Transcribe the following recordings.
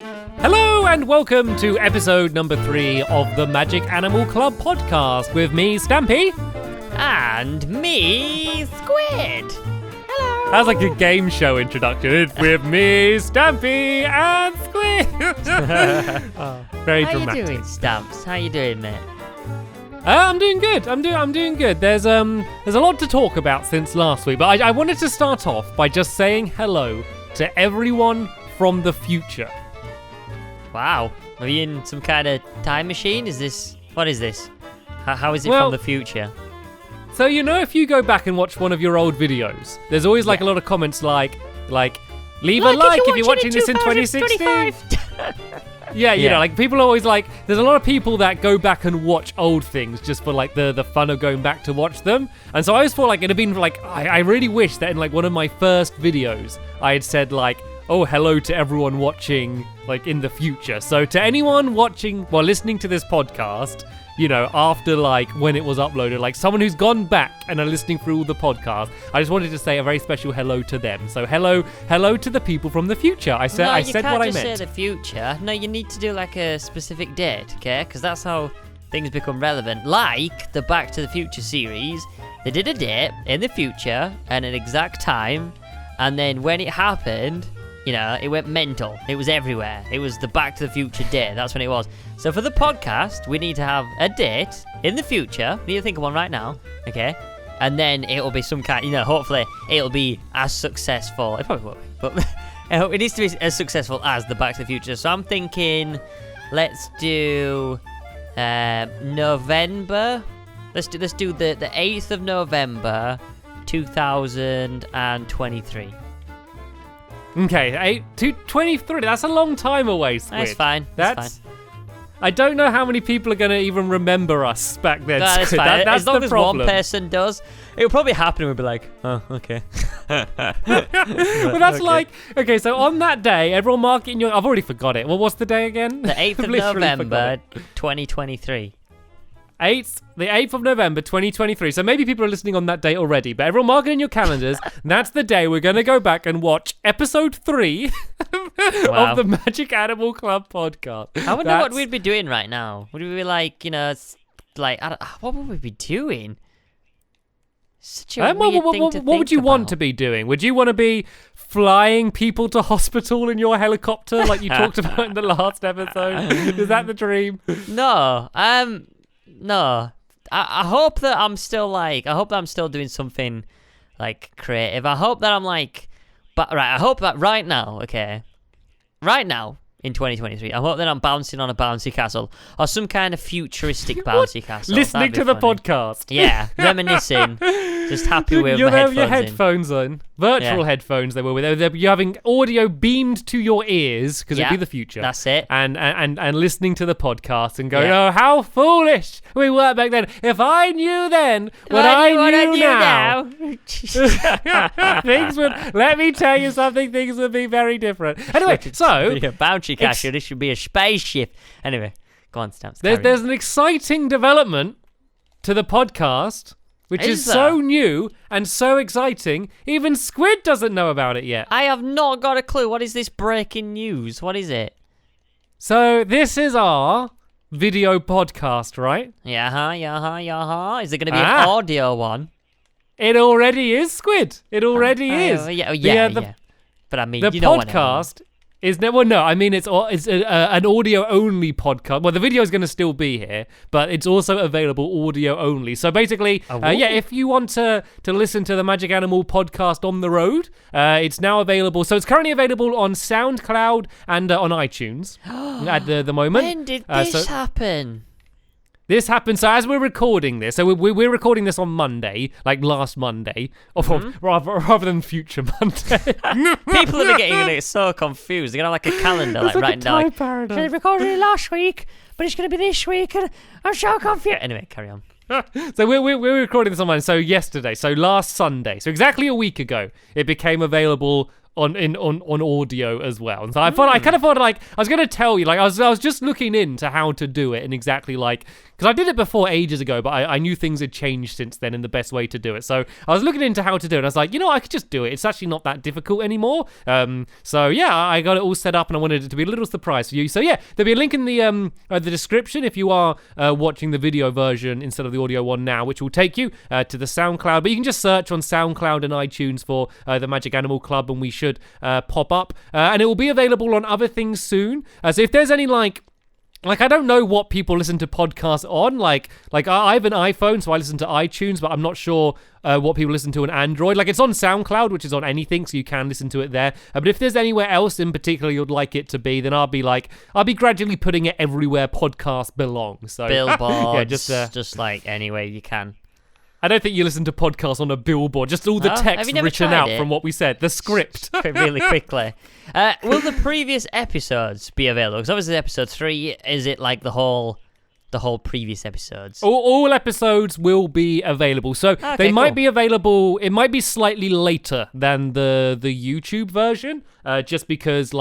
Hello and welcome to episode number 3 of the Magic Animal Club podcast with me, Stampy. And me, Squid. Hello. That was like a game show introduction. It's with me, Stampy and Squid. Very dramatic. How you doing, Stamps? How you doing, mate? I'm doing good. I'm doing good. There's a lot to talk about since last week, but I wanted to start off by just saying hello to everyone from the future. Wow. Are you in some kind of time machine? What is this? How is it Well, from the future? So, you know, if you go back and watch one of your old videos, there's always like a lot of comments like, leave a like if you're watching this in 2016. Yeah, you know, like people are always like, there's a lot of people that go back and watch old things just for like the fun of going back to watch them. And so I always thought like it'd have been like, I really wish that in like one of my first videos, I had said like, oh, hello to everyone watching like in the future. So to anyone watching, listening to this podcast, you know, after like when it was uploaded, like someone who's gone back and are listening through all the podcasts, I just wanted to say a very special hello to them. So hello to the people from the future. I said what I meant. No, you can't just say the future. No, you need to do like a specific date, okay? Because that's how things become relevant. Like the Back to the Future series, they did a date in the future and an exact time, and then when it happened, you know, it went mental. It was everywhere. It was the Back to the Future day. That's when it was. So for the podcast, we need to have a date in the future. We need to think of one right now, okay? And then it'll be some kind, you know, hopefully it'll be as successful. It probably won't be, but it needs to be as successful as the Back to the Future. So I'm thinking, let's do November. Let's do the 8th of November, 2023. Okay, 23. That's a long time away, Squid. That's fine. That's fine. I don't know how many people are going to even remember us back then. No, that's Squid. fine. That's as long the as problem. one person does, it'll probably happen and we'll be like, oh, okay. Well, that's like, okay, so on that day, everyone mark it in your... I've already forgot it. Well, what's the day again? The 8th of November, 2023. The 8th of November, 2023. So maybe people are listening on that date already, but everyone mark it in your calendars. That's the day we're going to go back and watch episode 3 of the Magic Animal Club podcast. I wonder what we'd be doing right now. Would we be like, you know, what would we be doing? Such a weird thing to think what would you want about. to be doing? Would you want to be flying people to hospital in your helicopter like you talked about in the last episode? Is that the dream? No. No. I hope that I'm still doing something like creative. I hope that I'm like, I hope that right now, in 2023, I hope that I'm bouncing on a bouncy castle or some kind of futuristic bouncy castle. Listening to the podcast. Yeah, reminiscing. Just happy with my headphones your headphones in. Virtual headphones they were with. You're having audio beamed to your ears because it'd be the future. That's it. And listening to the podcast and going, oh, how foolish we were back then. If I knew then what I knew now. Let me tell you something, things would be very different. Anyway, so... a bouncy castle, this should be a spaceship. Anyway, go on, Stamps. There's an exciting development to the podcast... which is so new and so exciting, even Squid doesn't know about it yet. I have not got a clue. What is this breaking news? What is it? So this is our video podcast, right? Yeah. Is it going to be an audio one? It already is, Squid. It already is. Yeah. But I mean, the podcast is it's an audio only podcast. Well, the video is going to still be here, but it's also available audio only. So basically, if you want to listen to the Magic Animal podcast on the road, it's now available. So it's currently available on SoundCloud and on iTunes at the moment. When did this happen? This happened, so as we're recording this, so we're recording this on Monday, like last Monday, or rather than future Monday. People are getting so confused. They're going to have like a calendar, like writing down, like, they recorded it last week, but it's going to be this week, and I'm so confused. Anyway, carry on. So we're recording this on Monday, so yesterday, so last Sunday, so exactly a week ago, it became available on audio as well. And so I kind of thought like I was going to tell you, like I was just looking into how to do it and exactly like I did it before ages ago, but I knew things had changed since then in the best way to do it. So I was looking into how to do it, and I was like, I could just do it. It's actually not that difficult anymore. So yeah, I got it all set up, and I wanted it to be a little surprise for you. So yeah, there'll be a link in the description if you are watching the video version instead of the audio one now, which will take you to the SoundCloud. But you can just search on SoundCloud and iTunes for the Magic Animal Club, and we should pop up. And it will be available on other things soon. So if there's any like I don't know what people listen to podcasts on. Like I have an iPhone, so I listen to iTunes, but I'm not sure what people listen to on Android. Like it's on SoundCloud, which is on anything, so you can listen to it there. But if there's anywhere else in particular you'd like it to be, then I'll be gradually putting it everywhere podcasts belong. So billboards, yeah, just like anywhere you can. I don't think you listen to podcasts on a billboard. Just all the text written out from what we said. The script. Really quickly. Will the previous episodes be available? Because obviously episode 3, is it like the whole previous episodes? All episodes will be available. So they might be available. It might be slightly later than the YouTube version, just because for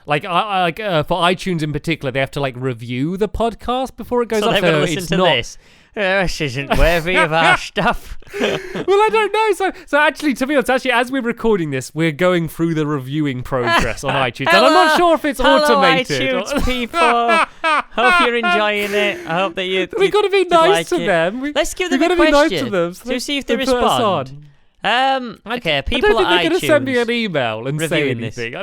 iTunes in particular, they have to review the podcast before it goes up. So they're going to listen to this. This isn't worthy of our stuff. Well, I don't know. So actually, to be honest, as we're recording this, we're going through the reviewing progress on iTunes. And I'm not sure if it's automated. Hello, iTunes people. Hope you're enjoying it. I hope that we've got to be nice to them. Let's give them a question. We've got to be nice to them. So see if they respond. Okay, people at iTunes. I don't think they're going to send me an email and say anything.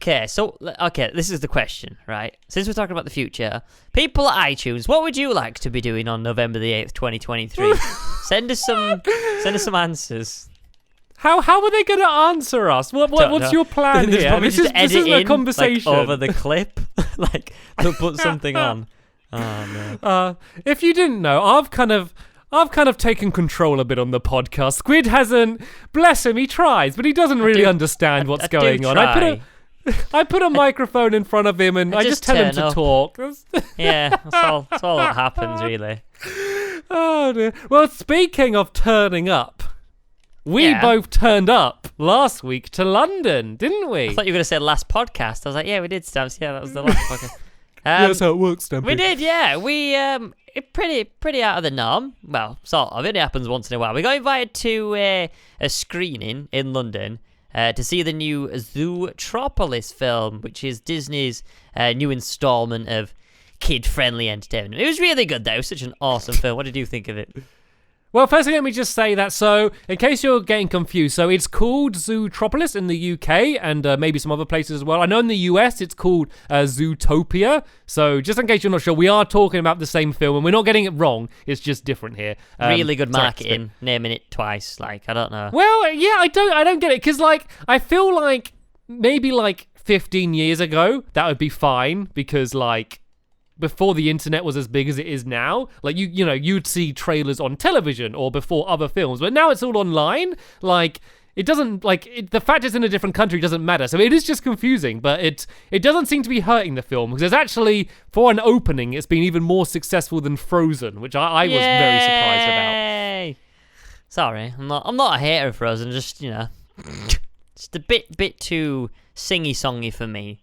Okay, this is the question, right? Since we're talking about the future, people at iTunes, what would you like to be doing on November the 8th, 2023? Send us some answers. How are they going to answer us? What's your plan here? This isn't a conversation. Over the clip, they'll put something on. Oh no. If you didn't know, I've kind of taken control a bit on the podcast. Squid hasn't. Bless him, he tries, but he doesn't really understand what's going on. I put a microphone in front of him and I just tell him to talk. Yeah, that's all that happens, really. Oh dear. Well, speaking of turning up, we both turned up last week to London, didn't we? I thought you were going to say last podcast. I was like, yeah, we did, Stamps. Yeah, that was the last podcast. That's how it works, Stampy. We did, yeah. We pretty out of the norm. Well, sort of. It happens once in a while. We got invited to a screening in London to see the new Zootropolis film, which is Disney's new installment of kid-friendly entertainment. It was really good, though. It was such an awesome film. What did you think of it? Well, firstly, let me just say that, so, in case you're getting confused, so it's called Zootropolis in the UK, and maybe some other places as well. I know in the US it's called Zootopia, so just in case you're not sure, we are talking about the same film, and we're not getting it wrong, it's just different here. Really good marketing, naming it twice, I don't know. Well, yeah, I don't get it, because, I feel like maybe, 15 years ago, that would be fine, because, before the internet was as big as it is now, you'd see trailers on television or before other films, but now it's all online. It doesn't the fact it's in a different country doesn't matter. So it is just confusing, but it doesn't seem to be hurting the film because there's actually, for an opening, it's been even more successful than Frozen, which I was very surprised about. Sorry, I'm not a hater of Frozen. Just just a bit too singy-songy for me.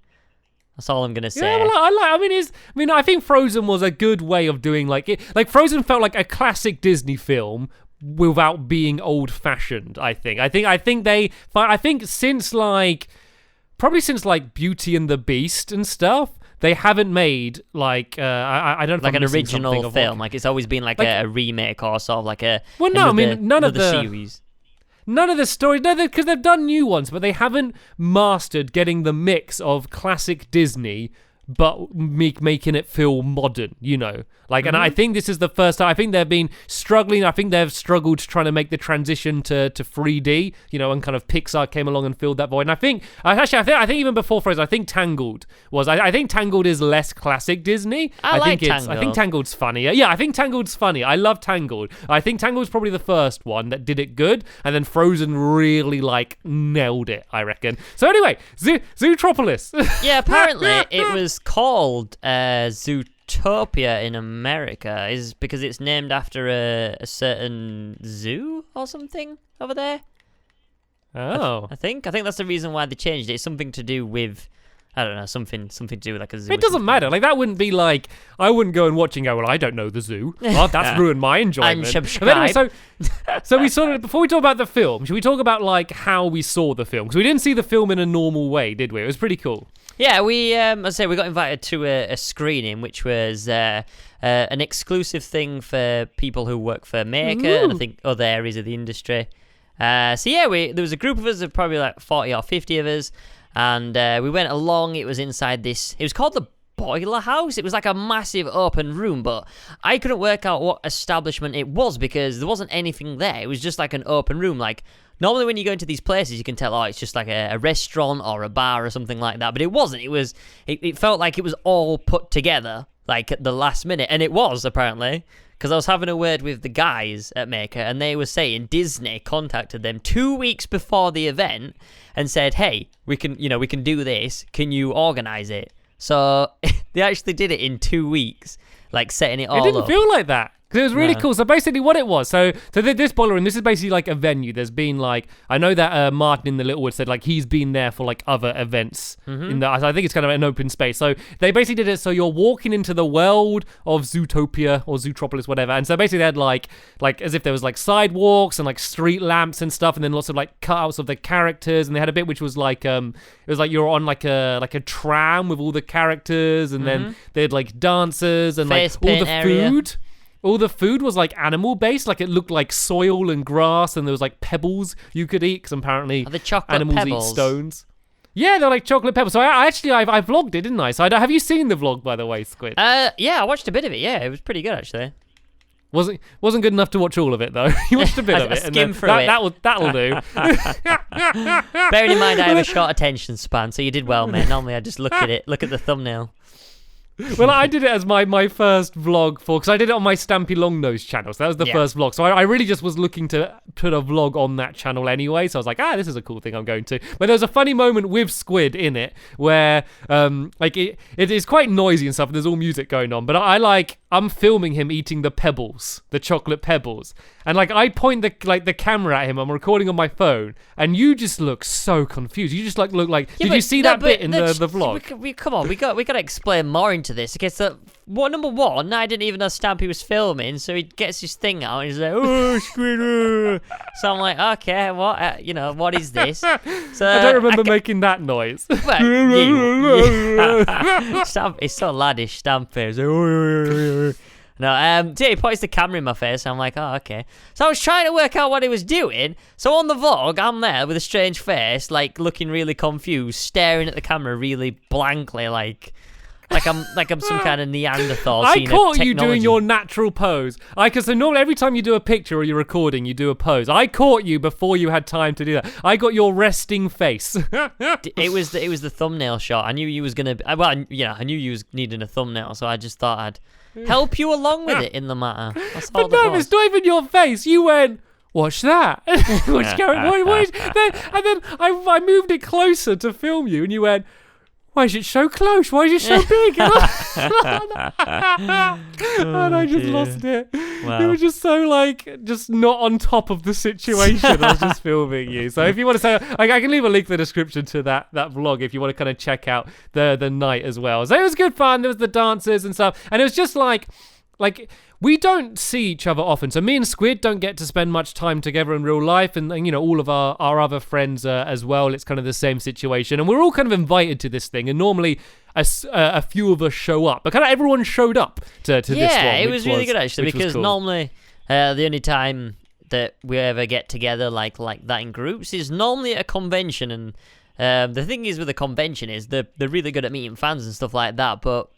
That's all I'm gonna say. Yeah, well, I think Frozen was a good way of doing it. Frozen felt like a classic Disney film without being old-fashioned. I think since probably since Beauty and the Beast and stuff, they haven't made I don't know if an original film. It's always been a remake or sort of none of the series. None of the stories, no, because they've done new ones, but they haven't mastered getting the mix of classic Disney, but making it feel modern, And I think this is the first time. I think they've been struggling. I think they've struggled trying to make the transition to 3D, and kind of Pixar came along and filled that void. And I think even before Frozen, I think Tangled was. I think Tangled is less classic Disney. I think Tangled's funnier. Yeah, I think Tangled's funny. I love Tangled. I think Tangled's probably the first one that did it good, and then Frozen really nailed it, I reckon. So anyway, Zootropolis. Yeah, apparently it was called Zootopia in America is because it's named after a certain zoo or something over there. Oh, I think that's the reason why they changed it. It's something to do with I don't know, something to do with like a zoo. It doesn't matter. Like that wouldn't be like I wouldn't go and watch and go, well, I don't know the zoo. Well, that's ruined my enjoyment. Unsubscribe. So we sort of before we talk about the film, should we talk about like how we saw the film? Because we didn't see the film in a normal way, did we? It was pretty cool. Yeah, we I say we got invited to a screening, which was an exclusive thing for people who work for Maker and I think other areas of the industry. So yeah, there was a group of us, of probably like 40 or 50 of us, and we went along. It was inside this. It was called the Boiler House. It was like a massive open room, but I couldn't work out what establishment it was because there wasn't anything there. It was just like an open room. Like normally when you go into these places, you can tell, oh, it's just like a restaurant or a bar or something like that. But it wasn't. It felt like it was all put together like at the last minute, and it was apparently. Because I was having a word with the guys at Maker, and they were saying Disney contacted them 2 weeks before the event and said, "Hey, we can do this. Can you organize it?" So they actually did it in 2 weeks, like setting it all up. It didn't feel like that. Because it was really cool. So basically what it was, so this boiler room, this is basically like a venue. There's been like, I know that Martin in the Littlewood said like he's been there for like other events. In the, I think it's kind of an open space. So they basically did it so you're walking into the world of Zootopia or Zootropolis, whatever. And so basically they had like as if there was like sidewalks and like street lamps and stuff, and then lots of like cutouts of the characters. And they had a bit which was like, it was like you're on like a tram with all the characters, and then they had like dancers and like all the food. All the food was like animal based, like it looked like soil and grass, and there was like pebbles you could eat because apparently animals pebbles? eat stones. Yeah, they're like chocolate pebbles. So I vlogged it, didn't I? So have you seen the vlog, by the way, Squid? Yeah, I watched a bit of it. Yeah, it was pretty good actually. Wasn't good enough to watch all of it though. You watched a bit of it. Skim through it. That'll do. Bearing in mind I have a short attention span, so you did well, mate. Normally I just look at the thumbnail. Well, I did it as my first vlog because I did it on my Stampy Longnose channel. So that was the first vlog. So I really just was looking to put a vlog on that channel anyway. So I was like, this is a cool thing I'm going to. But there's a funny moment with Squid in it where like it is quite noisy and stuff, and there's all music going on. But I'm filming him eating the pebbles, the chocolate pebbles. And like I point the camera at him, I'm recording on my phone, and you just look so confused. You just look like did you see that bit in the vlog? Come on, we got to explain more into this. Okay, so number one, I didn't even know Stampy was filming, so he gets his thing out and he's like, "Oh, Squid!" So I'm like, okay, what what is this? So I don't remember making that noise. Well, it's so laddish, Stampy. He's like, no, he points the camera in my face, and I'm like, oh, okay. So I was trying to work out what he was doing. So on the vlog, I'm there with a strange face, like looking really confused, staring at the camera really blankly, like I'm some kind of Neanderthal. I caught you doing your natural pose. So normally every time you do a picture or you're recording, you do a pose. I caught you before you had time to do that. I got your resting face. It was the thumbnail shot. I knew you was gonna. I knew you was needing a thumbnail, so I just thought I'd help you along with it in the matter. That's all. But no, it's not even your face. You went, watch that. And then I moved it closer to film you, and you went, why is it so close? Why is it so big? And I just lost it. Wow. You were just so just not on top of the situation. I was just filming you. So if you want to say, I can leave a link in the description to that vlog if you want to kind of check out the night as well. So it was good fun. There was the dancers and stuff, and it was just like we don't see each other often. So me and Squid don't get to spend much time together in real life, and all of our other friends as well. It's kind of the same situation, and we're all kind of invited to this thing, and normally a few of us show up, but kind of everyone showed up to this one. Yeah, it was really good actually, because cool. Normally the only time that we ever get together like that in groups is normally at a convention, and the thing is with a convention is they're really good at meeting fans and stuff like that, but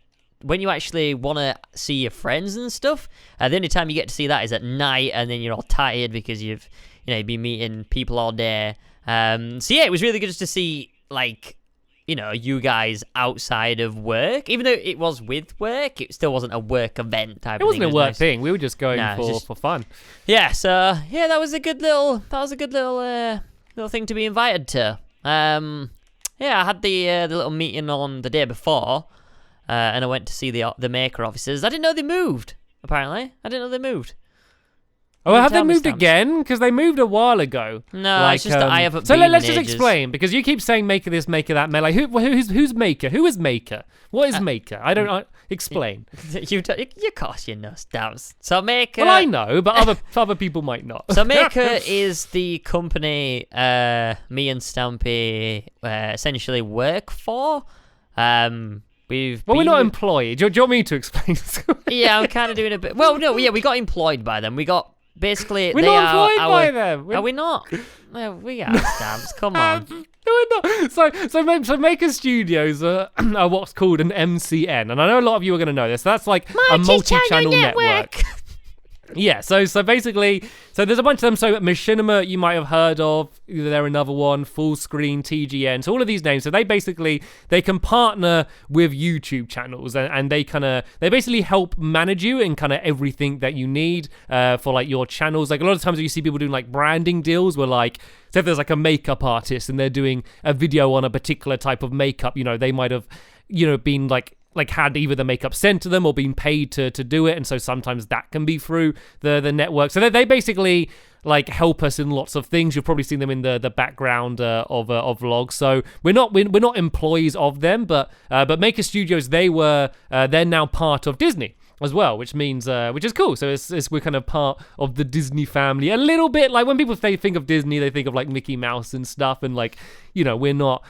when you actually want to see your friends and stuff, the only time you get to see that is at night, and then you're all tired because you've been meeting people all day. So yeah, it was really good just to see you guys outside of work. Even though it was with work, it still wasn't a work event type. It wasn't thing. A work thing. We were just going for fun. Yeah. So yeah, that was a good little thing to be invited to. Yeah, I had the little meeting on the day before. And I went to see the Maker offices. I didn't know they moved, apparently. I didn't know they moved. Oh, have they moved again? Because they moved a while ago. No, it's just that I haven't So been let's in just ages. explain, because you keep saying Maker this, Maker that. Like, who's Maker? Who is Maker? What is Maker? I don't explain. You course you know, Stamps. So Maker... Well, I know, but other people might not. So Maker is the company me and Stampy essentially work for. We're not employed. Do you want me to explain? Yeah, I'm kind of doing a bit... Well, no, yeah, we got employed by them. We got... Basically, we're they not are employed our... by them. Are we not? Well, we are, Stamps. Come on. No, we're not. So Maker Studios are what's called an MCN, and I know a lot of you are going to know this. That's like a multi-channel network. Yeah, so basically, there's a bunch of them. So Machinima, you might have heard of. They're another one. Full Screen, TGN. So all of these names. So they can partner with YouTube channels, and they basically help manage you in kind of everything that you need for like your channels. Like a lot of times you see people doing like branding deals where like, so if there's like a makeup artist and they're doing a video on a particular type of makeup, they might have, been like had either the makeup sent to them or been paid to do it, and so sometimes that can be through the network. So they basically like help us in lots of things. You've probably seen them in the background of vlogs. So we're not employees of them, but Maker Studios, they're now part of Disney as well, which means which is cool. So we're kind of part of the Disney family a little bit. Like when people think of Disney, they think of like Mickey Mouse and stuff, and like we're not.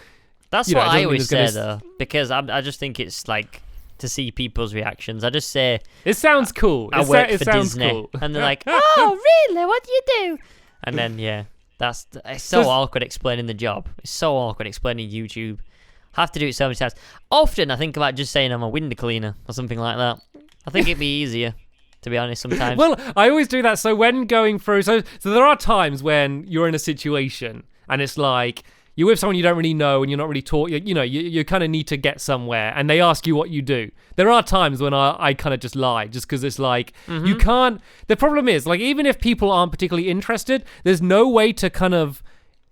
That's what I always say, though, because I just think it's like to see people's reactions. I just say... It sounds cool. I work for Disney. Cool. And they're like, oh, really? What do you do? And then, yeah, it's so awkward explaining the job. It's so awkward explaining YouTube. Have to do it so many times. Often I think about just saying I'm a window cleaner or something like that. I think it'd be easier, to be honest, sometimes. Well, I always do that. So when going through... So there are times when you're in a situation and it's like... You're with someone you don't really know and you're not really taught, you kind of need to get somewhere and they ask you what you do. There are times when I kind of just lie just because it's like, you can't, the problem is like, even if people aren't particularly interested, there's no way to kind of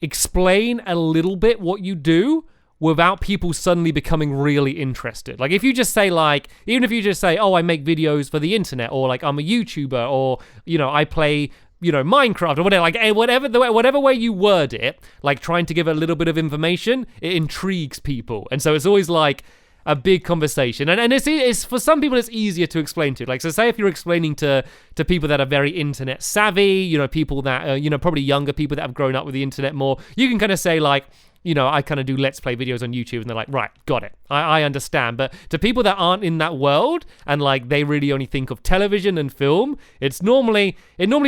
explain a little bit what you do without people suddenly becoming really interested. Like if you just say like, even if you just say, oh, I make videos for the internet, or like I'm a YouTuber, or, I play... Minecraft or whatever, like whatever way you word it, like trying to give a little bit of information, it intrigues people, and so it's always like a big conversation, and it's for some people it's easier to explain to. Like, so say if you're explaining to people that are very internet savvy, people that are, probably younger people that have grown up with the internet more, you can kind of say like, I kind of do Let's Play videos on YouTube, and they're like, right, got it. I understand. But to people that aren't in that world, and like they really only think of television and film, it normally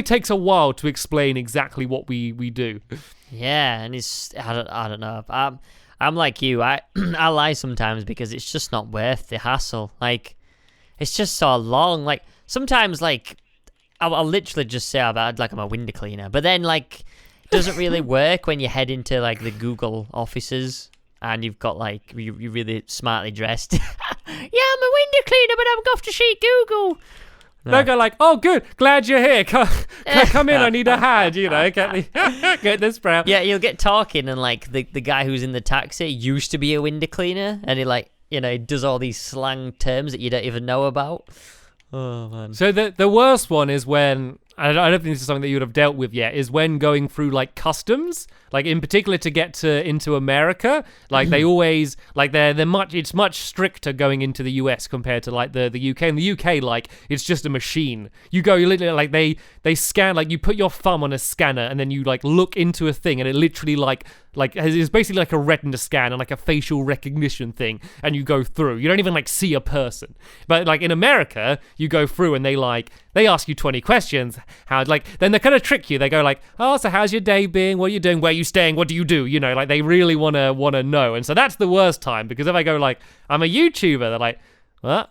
takes a while to explain exactly what we do. Yeah, and it's, I don't know. I'm like you. I lie sometimes because it's just not worth the hassle. Like, it's just so long. Like, sometimes, like, I'll literally just say I'm a window cleaner. But then, like... doesn't really work when you head into like the Google offices and you've got like you're really smartly dressed. Yeah, I'm a window cleaner, but I'm off to see Google. No. They'll go like, oh, good, glad you're here. Come in, I need a hand. Get this brown. Yeah, you'll get talking, and like the guy who's in the taxi used to be a window cleaner, and he like does all these slang terms that you don't even know about. Oh man. So the worst one is when. I don't think this is something that you would have dealt with yet, is when going through like customs, like in particular to get into America, like they always, like it's much stricter going into the US compared to like the UK. In the UK, like it's just a machine. You literally like they scan, like you put your thumb on a scanner and then you like look into a thing and it literally like it's basically like a retina scan and like a facial recognition thing, and you go through. You don't even like see a person. But like in America, you go through and they ask you 20 questions. Then they kind of trick you. They go like, oh, so how's your day been? What are you doing? Where are you staying? What do you do? Like they really want to know. And so that's the worst time, because if I go like, I'm a YouTuber, they're like, what?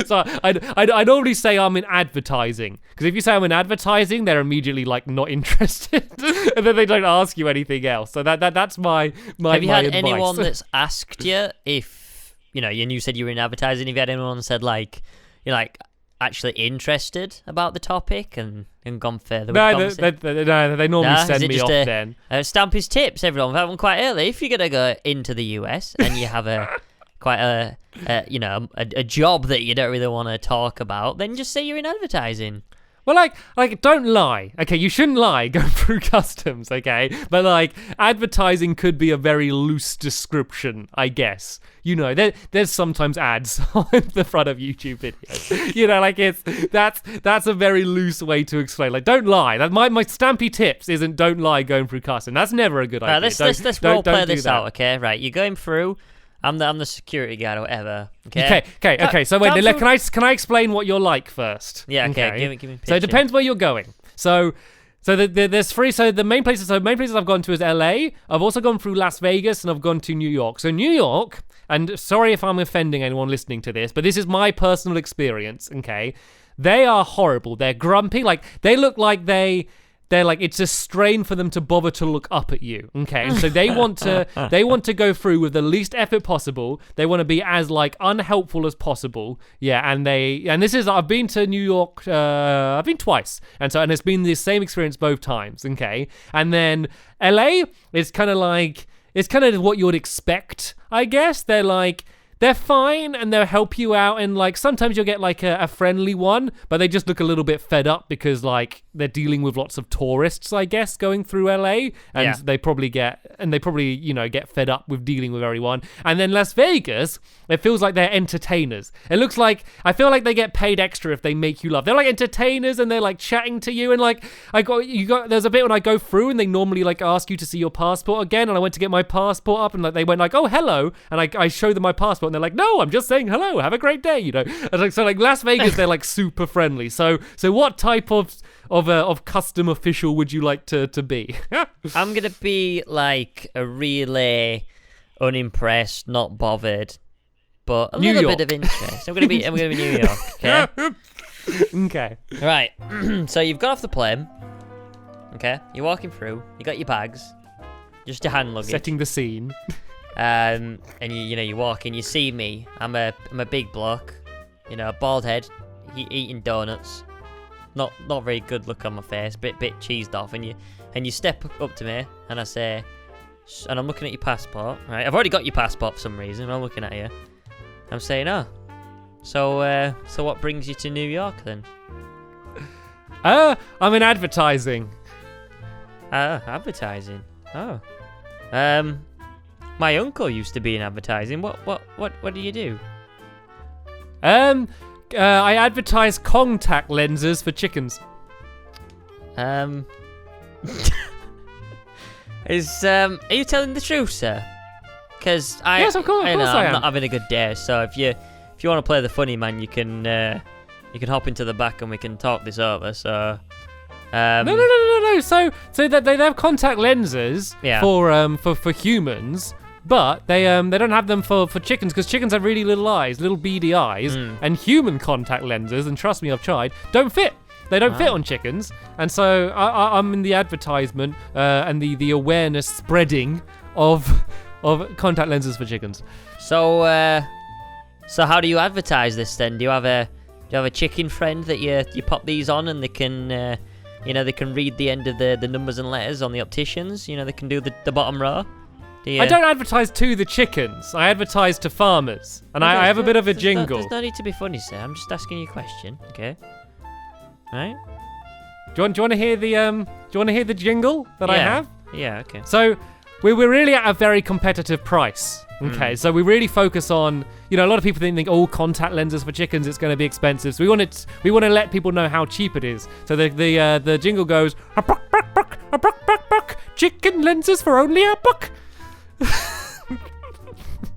So I normally say I'm in advertising, because if you say I'm in advertising, they're immediately like not interested, and then they don't ask you anything else. So that's my Have you had advice. Anyone that's asked you if and you said you were in advertising? Have you had anyone that said like you're like actually interested about the topic and gone further with the conversation? No, they normally send me off then. Stampy's tips, everyone. We've had one quite early. If you're gonna go into the US and you have a job that you don't really want to talk about, then just say you're in advertising. Well, like, don't lie. Okay, you shouldn't lie going through customs, okay? But, like, advertising could be a very loose description, I guess. You know, there's sometimes ads on the front of YouTube videos. You know, like, that's a very loose way to explain. Like, don't lie. My Stampy tips isn't don't lie going through customs. That's never a good idea. Let's role play this out, okay? Right, you're going through. I'm the security guard or whatever. Okay. So wait, can I explain what you're like first? Yeah. Okay. Give me. A picture. So it depends where you're going. So there's three. So the main places. I've gone to is LA. I've also gone through Las Vegas and I've gone to New York. So New York. And sorry if I'm offending anyone listening to this, but this is my personal experience. Okay, they are horrible. They're grumpy. Like they look like they're like it's a strain for them to bother to look up at you. Okay, and so they want to go through with the least effort possible. They want to be as like unhelpful as possible. Yeah, and I've been to New York. I've been twice, and it's been the same experience both times. Okay, and then LA is kind of like it's kind of what you would expect, I guess. They're fine and they'll help you out, and like sometimes you'll get like a friendly one, but they just look a little bit fed up because like they're dealing with lots of tourists, I guess, going through LA, and they probably get fed up with dealing with everyone. And then Las Vegas, it feels like they're entertainers. I feel like they get paid extra if they make you laugh. They're like entertainers and they're like chatting to you, and like there's a bit when I go through and they normally like ask you to see your passport again, and I went to get my passport up and like they went like, oh hello, and I show them my passport. And they're like, no, I'm just saying hello. Have a great day, you know. And so like Las Vegas, they're like super friendly. So what type of custom official would you like to be? I'm gonna be like a really unimpressed, not bothered, but a little bit of interest. I'm gonna be New York. Okay. Okay. Right. So you've got off the plane. Okay. You're walking through. You got your bags, just your hand luggage. Setting the scene. And you walk in, you see me. I'm a big bloke, you know, bald head, eating donuts. Not very good look on my face, bit cheesed off. And you step up to me, and I say, and I'm looking at your passport, right? I've already got your passport for some reason. I'm looking at you. I'm saying, oh, so what brings you to New York then? I'm in advertising. Advertising. Oh, my uncle used to be in advertising. What do you do? I advertise contact lenses for chickens. Are you telling the truth, sir? Because yes, of course I am. I'm not having a good day. So if you want to play the funny man, you can hop into the back and we can talk this over. So. No. So that they have contact lenses for humans. But they don't have them for chickens, because chickens have really little eyes, little beady eyes, and human contact lenses, and trust me, I've tried, don't fit. They don't fit on chickens, and so I'm in the advertisement and the awareness spreading of contact lenses for chickens. So how do you advertise this then? Do you have a chicken friend that you pop these on and they can they can read the end of the numbers and letters on the opticians? You know, they can do the bottom row. I don't advertise to the chickens. I advertise to farmers, and I have a bit of a jingle. There's no need to be funny, sir. I'm just asking you a question, okay? Right? Do you want to hear the jingle that I have? Yeah. Okay. So we're really at a very competitive price. Okay, so we really focus on, a lot of people think, contact lenses for chickens, it's going to be expensive. So we want to let people know how cheap it is. So the jingle goes, a buck, chicken lenses for only a buck.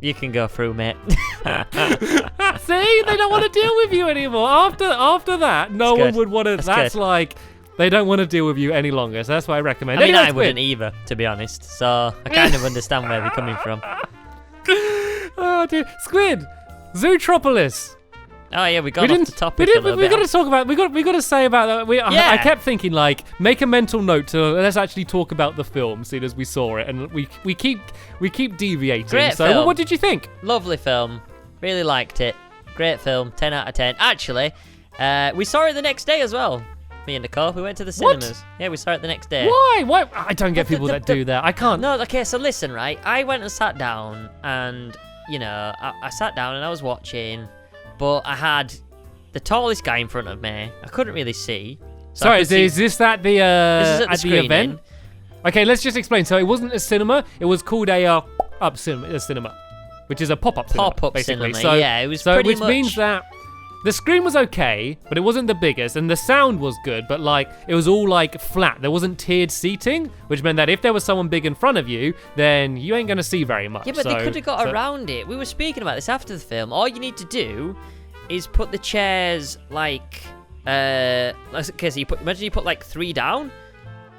You can go through, mate. See, they don't want to deal with you anymore. After that, no one would want to. That's like they don't want to deal with you any longer. So that's what I recommend. I mean, I wouldn't either, to be honest. So I kind of understand where they're coming from. Oh, dude, Squid, Zootropolis. Oh yeah, we got off the topic. We got to talk about. We got to say about that. I kept thinking, like, make a mental note to let's actually talk about the film, seeing as we saw it, and we keep deviating. Great so, film. What did you think? Lovely film. Really liked it. Great film. 10 out of 10. Actually, we saw it the next day as well. Me and Nicole, we went to the cinemas. What? Yeah, we saw it the next day. Why? I don't get people that do that. I can't. No, okay. So listen, right? I went and sat down, and I sat down and I was watching. But I had the tallest guy in front of me. I couldn't really see. So sorry, is this at the this is at the event? Okay, let's just explain. So it wasn't a cinema. It was called a cinema, which is a pop-up cinema. Pop-up basically. cinema, So, yeah, it was pretty which much... means that the screen was okay, but it wasn't the biggest, and the sound was good, but like it was all like flat. There wasn't tiered seating, which meant that if there was someone big in front of you, then you ain't gonna see very much. Yeah, but they could have got around it. We were speaking about this after the film. All you need to do is put the chairs like, okay, so imagine you put like 3 down,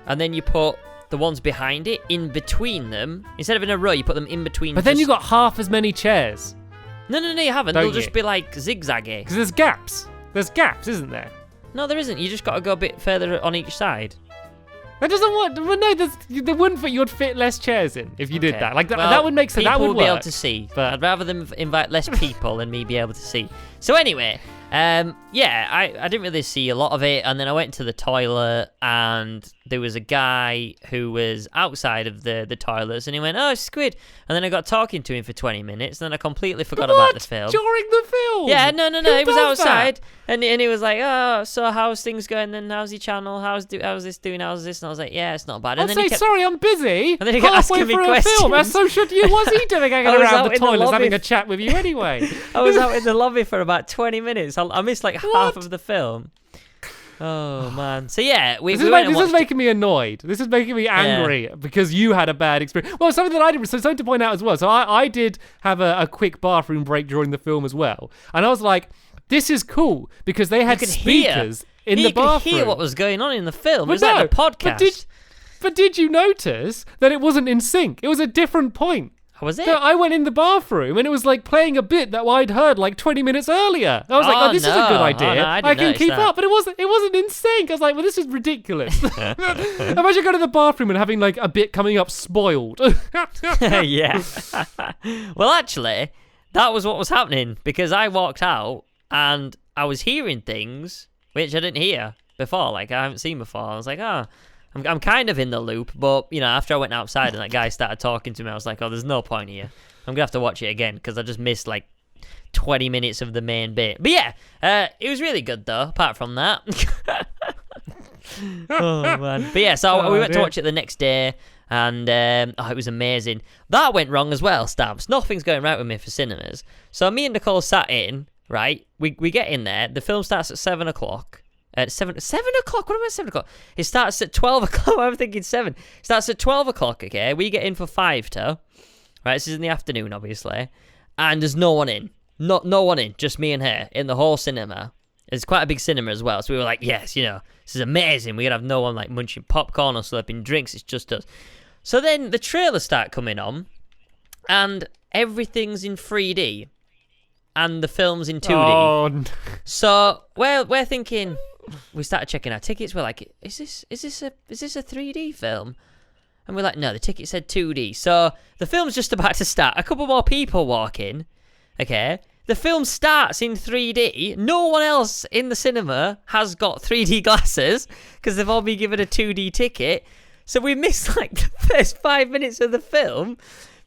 and then you put the ones behind it in between them. Instead of in a row, you put them in between. But then you got half as many chairs. No, you haven't. They'll just be like zigzaggy. Because there's gaps. There's gaps, isn't there? No, there isn't. You just got to go a bit further on each side. That doesn't work. Well, no, there wouldn't. You'd fit less chairs in if you did that. Like that would make sense. That would work. People would be able to see. But I'd rather them invite less people than me be able to see. So anyway, yeah, I didn't really see a lot of it, and then I went to the toilet, and there was a guy who was outside of the toilets, and he went, "Oh, Squid," and then I got talking to him for 20 minutes, and then I completely forgot about the film. During the film? Yeah, no, he was outside, and he was like, "Oh, so how's things going? Then how's your channel? How's this doing? How's this?" And I was like, "Yeah, it's not bad." And I'll say, sorry, I'm busy. And then he kept halfway asking me through questions. a film. And so should you. What's he doing hanging around the toilets having a chat with you anyway? I was out in the lobby for about 20 minutes. I missed like half of the film. Oh man. So yeah, this is making me annoyed. This is making me angry because you had a bad experience. Well, something that I did, so something to point out as well. So I did have a quick bathroom break during the film as well. And I was like, this is cool because they had speakers in the bathroom. You could hear what was going on in the film. It was like a podcast. But did you notice that it wasn't in sync? It was a different point. Was it? So I went in the bathroom and it was like playing a bit that I'd heard like 20 minutes earlier. I was like, this is a good idea. No, I can keep up. But it wasn't in sync. I was like, well, this is ridiculous. Imagine going to the bathroom and having like a bit coming up spoiled. Yeah. Well, actually, that was what was happening because I walked out and I was hearing things which I didn't hear before. Like I haven't seen before. I was like, I'm kind of in the loop, but, you know, after I went outside and that guy started talking to me, I was like, oh, there's no point here. I'm going to have to watch it again because I just missed, like, 20 minutes of the main bit. But, yeah, it was really good, though, apart from that. Oh, man. But, yeah, so we went to watch it the next day, and it was amazing. That went wrong as well, Stamps. Nothing's going right with me for cinemas. So me and Nicole sat in, right? We get in there. The film starts at 7 o'clock. At 7 o'clock? What am I 7 o'clock? It starts at 12 o'clock. I'm thinking 7. It starts at 12 o'clock, okay? We get in for 5 to. Right, this is in the afternoon, obviously. And there's no one in. No one in. Just me and her in the whole cinema. It's quite a big cinema as well. So we were like, yes, you know, this is amazing. We're going to have no one like munching popcorn or slurping drinks. It's just us. So then the trailers start coming on. And everything's in 3D. And the film's in 2D. Oh, no. So we're thinking... We started checking our tickets. We're like, is this a 3D film? And we're like, no, the ticket said 2D. So the film's just about to start. A couple more people walk in. Okay. The film starts in 3D. No one else in the cinema has got 3D glasses because they've all been given a 2D ticket. So we missed like the first 5 minutes of the film.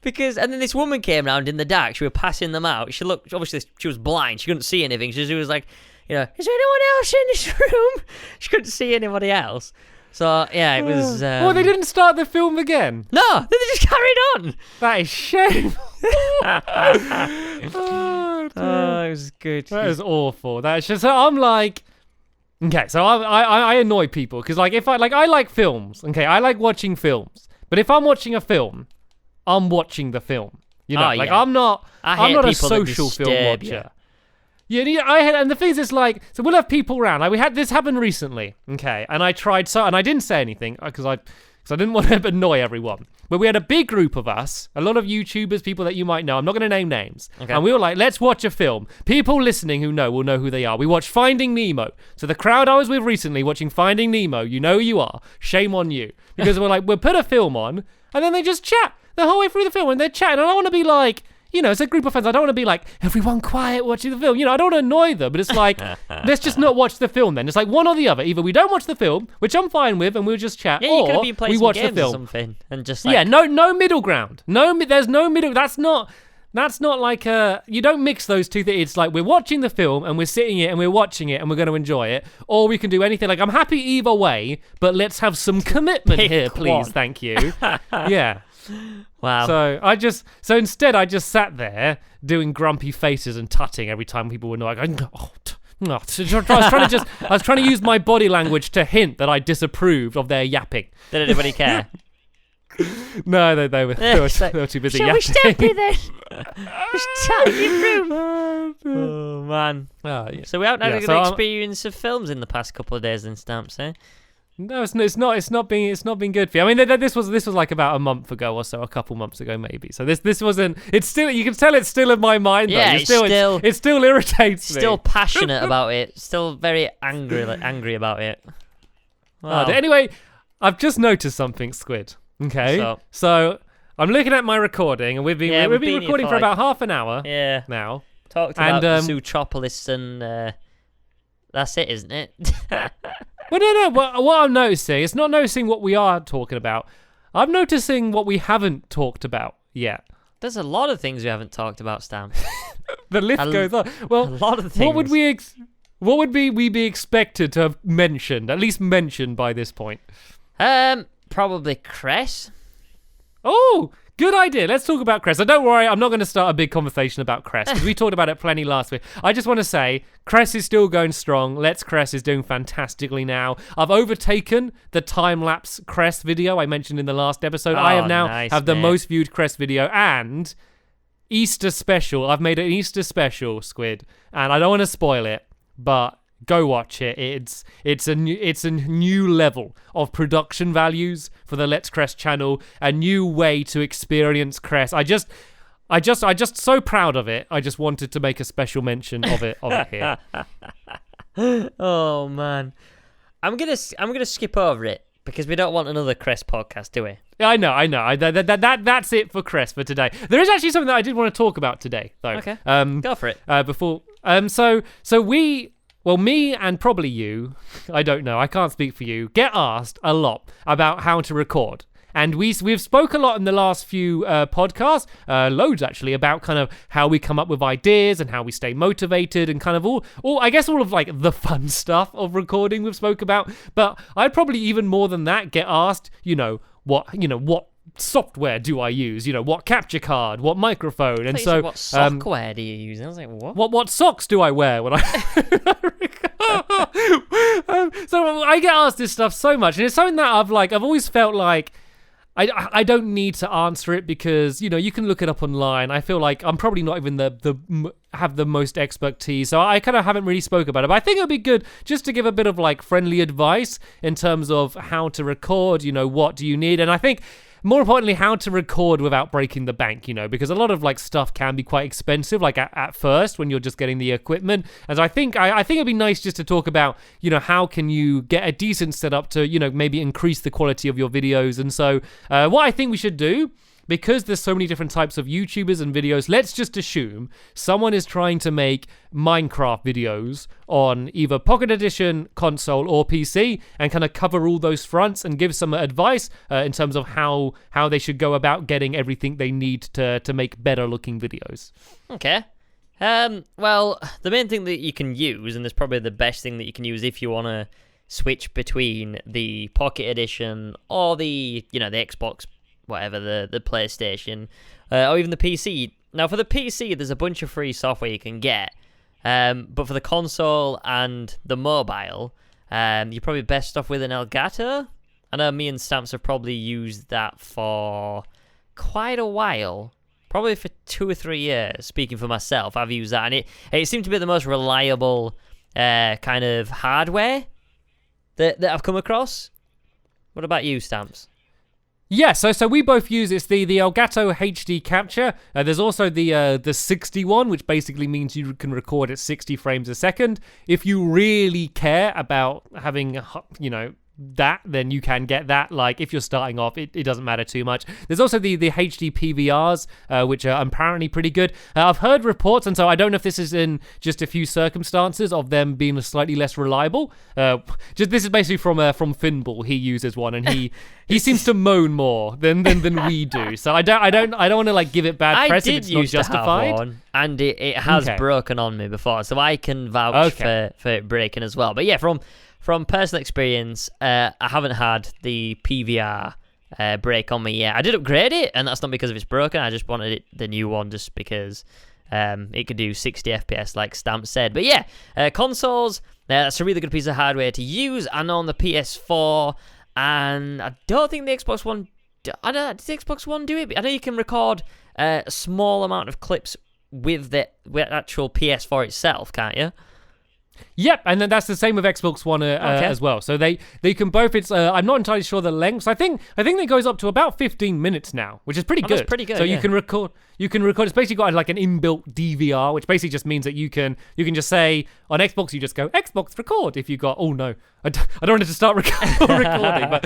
And then this woman came around in the dark. She was passing them out. She looked, obviously she was blind. She couldn't see anything. She was like, you know, is there anyone else in this room? She couldn't see anybody else. So, yeah, it was... Well, they didn't start the film again. No, they just carried on. That is shame. Oh, it was good. That is awful. That's just... So I'm like... Okay, so I annoy people because, like, I like films. Okay, I like watching films. But if I'm watching a film, I'm watching the film. You know, I'm not a social film watcher. Yeah, and the thing is, it's like, so we'll have people around. Like, we had this happen recently, okay? And I tried, and I didn't say anything because I didn't want to annoy everyone. But we had a big group of us, a lot of YouTubers, people that you might know. I'm not going to name names. Okay. And we were like, let's watch a film. People listening who know will know who they are. We watched Finding Nemo. So the crowd I was with recently watching Finding Nemo, you know who you are. Shame on you. Because we're like, we'll put a film on, and then they just chat the whole way through the film, and they're chatting. And I want to be like... You know, it's a group of friends. I don't want to be like, everyone quiet watching the film. You know, I don't want to annoy them, but it's like, let's just not watch the film then. It's like one or the other. Either we don't watch the film, which I'm fine with, and we'll just chat, or we watch the film. Or something and just like... Yeah, no middle ground. There's no middle. That's not That's not like you don't mix those two things. It's like we're watching the film and we're sitting here and we're watching it and we're going to enjoy it, or we can do anything. Like, I'm happy either way, but let's have some commitment here, please. One. Thank you. Yeah. Wow. So instead I just sat there doing grumpy faces and tutting every time people were like, oh, no. I was trying to use my body language to hint that I disapproved of their yapping. Did anybody care? No, they were too busy Shall yapping. we Stampy then? Just chat in your room. Oh man. Oh, yeah. So we haven't had a good so experience of films in the past couple of days, then, Stamps, eh? No, it's not been good for you. I mean, this was like about a month ago or so, a couple months ago maybe. So this wasn't. It's still, you can tell it's still in my mind. Yeah, though. It still irritates me. Still passionate about it. Still very angry about it. Wow. Anyway, I've just noticed something, Squid. Okay, so I'm looking at my recording, and we've been recording for about half an hour. Yeah. Now talked about Zootropolis, and that's it, isn't it? Well, no. What I'm noticing, it's not noticing what we are talking about. I'm noticing what we haven't talked about yet. There's a lot of things we haven't talked about, Stam. The list goes on. Well, a lot of things. What would we be expected to have mentioned, at least mentioned by this point? Probably Crest. Oh, good idea. Let's talk about Crest. So don't worry, I'm not going to start a big conversation about Crest because we talked about it plenty last week. I just want to say Crest is still going strong. Let's Crest is doing fantastically now. I've overtaken the time-lapse Crest video I mentioned in the last episode. I have now have the most viewed Crest video, and Easter special. I've made an Easter special, Squid, and I don't want to spoil it, but go watch it. It's a new level of production values for the Let's Crest channel, a new way to experience Crest. I just so proud of it. I just wanted to make a special mention of it here. Oh man, I'm gonna skip over it because we don't want another Crest podcast, do we? I know. That's it for Crest for today. There is actually something that I did want to talk about today, though. Okay. Go for it. Well, me and probably you, I don't know, I can't speak for you, get asked a lot about how to record. And we've spoke a lot in the last few podcasts, loads actually, about kind of how we come up with ideas and how we stay motivated and kind of all I guess all of like the fun stuff of recording we've spoke about. But I'd probably even more than that get asked, what software do I use? What capture card, what microphone, and so what software do you use? I was like, what? What socks do I wear when I? So I get asked this stuff so much, and it's something that I've always felt like I don't need to answer it because you can look it up online. I feel like I'm probably not even have the most expertise, so I kind of haven't really spoke about it. But I think it would be good just to give a bit of like friendly advice in terms of how to record. What do you need, and I think, more importantly, how to record without breaking the bank, because a lot of like stuff can be quite expensive, like at first when you're just getting the equipment. And so I think it'd be nice just to talk about, how can you get a decent setup to, maybe increase the quality of your videos. And so what I think we should do, because there's so many different types of YouTubers and videos, let's just assume someone is trying to make Minecraft videos on either Pocket Edition, console, or PC, and kind of cover all those fronts and give some advice in terms of how they should go about getting everything they need to make better looking videos. Okay. Well, the main thing that you can use, and there's probably the best thing that you can use if you want to switch between the Pocket Edition or the Xbox, whatever, the PlayStation, or even the PC. Now, for the PC, there's a bunch of free software you can get, but for the console and the mobile, you're probably best off with an Elgato. I know me and Stamps have probably used that for quite a while, probably for 2 or 3 years. Speaking for myself, I've used that, and it seemed to be the most reliable kind of hardware that I've come across. What about you, Stamps? Yeah, so we both use the Elgato HD capture. There's also the 61, which basically means you can record at 60 frames a second. If you really care about having that, then you can get that. Like if you're starting off, it doesn't matter too much. There's also the HD PVRs, which are apparently pretty good. I've heard reports, and so I don't know if this is in just a few circumstances of them being slightly less reliable. This is basically from Finball. He uses one, and he seems to moan more than we do. So I don't want to like give it bad press if it's not justified. To have one, and it has broken on me before, so I can vouch for it breaking as well. But yeah, from personal experience, I haven't had the PVR break on me yet. I did upgrade it, and that's not because of it's broken. I just wanted the new one just because it could do 60 FPS, like Stamp said. But yeah, consoles, that's a really good piece of hardware to use. I know on the PS4, and I don't think the Xbox One... I don't know, does the Xbox One do it? I know you can record a small amount of clips with the actual PS4 itself, can't you? Yep, and then that's the same with Xbox One as well. So they can both. It's I'm not entirely sure the lengths. I think it goes up to about 15 minutes now, which is pretty good. That's pretty good. So you can record. It's basically got like an inbuilt DVR, which basically just means that you can just say on Xbox, you just go Xbox record if you got. Oh no, I don't want it to start recording, but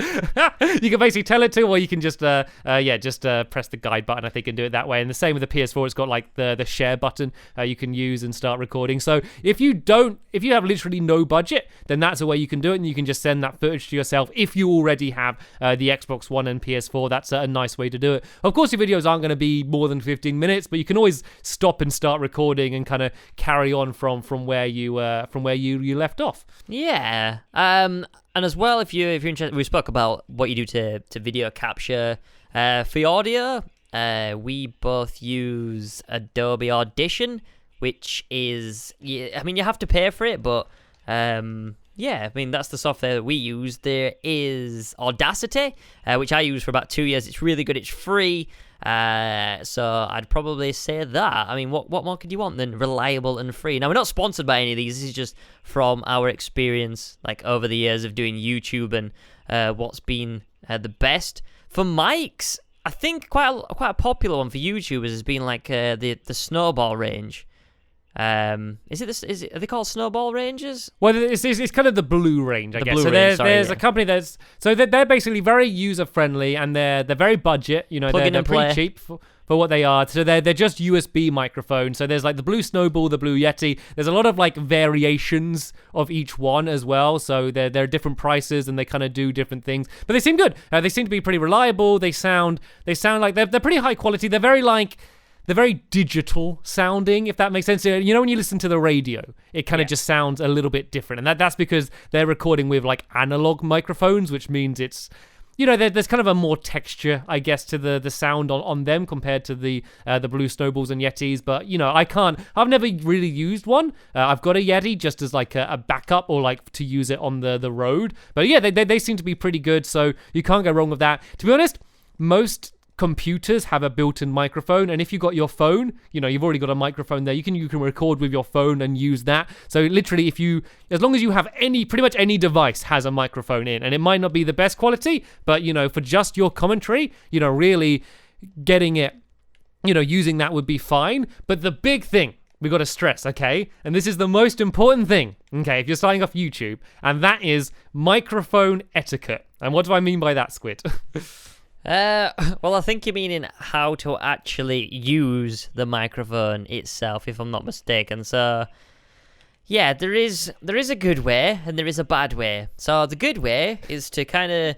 you can basically tell it to, or you can just press the guide button. I think and do it that way. And the same with the PS4, it's got like the share button you can use and start recording. So if you have literally no budget, then that's a way you can do it, and you can just send that footage to yourself. If you already have the Xbox One and PS4, that's a nice way to do it. Of course, your videos aren't going to be more than 15 minutes, but you can always stop and start recording and kind of carry on from where you left off. Yeah. And as well, if you're interested, we spoke about what you do to video capture for your audio. We both use Adobe Audition, which is, you have to pay for it, but that's the software that we use. There is Audacity, which I use for about 2 years. It's really good. It's free. So I'd probably say that. What more could you want than reliable and free? Now, we're not sponsored by any of these. This is just from our experience, like over the years of doing YouTube and what's been the best. For mics, I think quite a popular one for YouTubers has been like the Snowball range. Are they called Snowball ranges? Well, it's kind of the Blue range, I guess. Blue so range, there's a company they're basically very user friendly, and they're very budget. You know, they're pretty cheap for what they are. So they're just USB microphones. So there's like the Blue Snowball, the Blue Yeti. There's a lot of like variations of each one as well. So they're different prices, and they kind of do different things. But they seem good. They seem to be pretty reliable. They sound like they're pretty high quality. They're very digital sounding, if that makes sense. You know, when you listen to the radio, it kind of just sounds a little bit different. And that's because they're recording with like analog microphones, which means it's, there's kind of a more texture, I guess, to the sound on them compared to the Blue Snowballs and Yetis. But, I've never really used one. I've got a Yeti just as like a backup, or like to use it on the road. But yeah, they seem to be pretty good. So you can't go wrong with that. To be honest, most computers have a built-in microphone, and if you got your phone, you've already got a microphone there. You can record with your phone and use that. So literally, as long as you have pretty much any device has a microphone in, and it might not be the best quality, but for just your commentary, really getting it, using that would be fine. But the big thing we got to stress, okay, and this is the most important thing, okay, if you're starting off YouTube, and that is microphone etiquette. And what do I mean by that, Squid? Well, I think you mean in how to actually use the microphone itself, if I'm not mistaken. So, yeah, there is a good way and there is a bad way. So the good way is to kind of,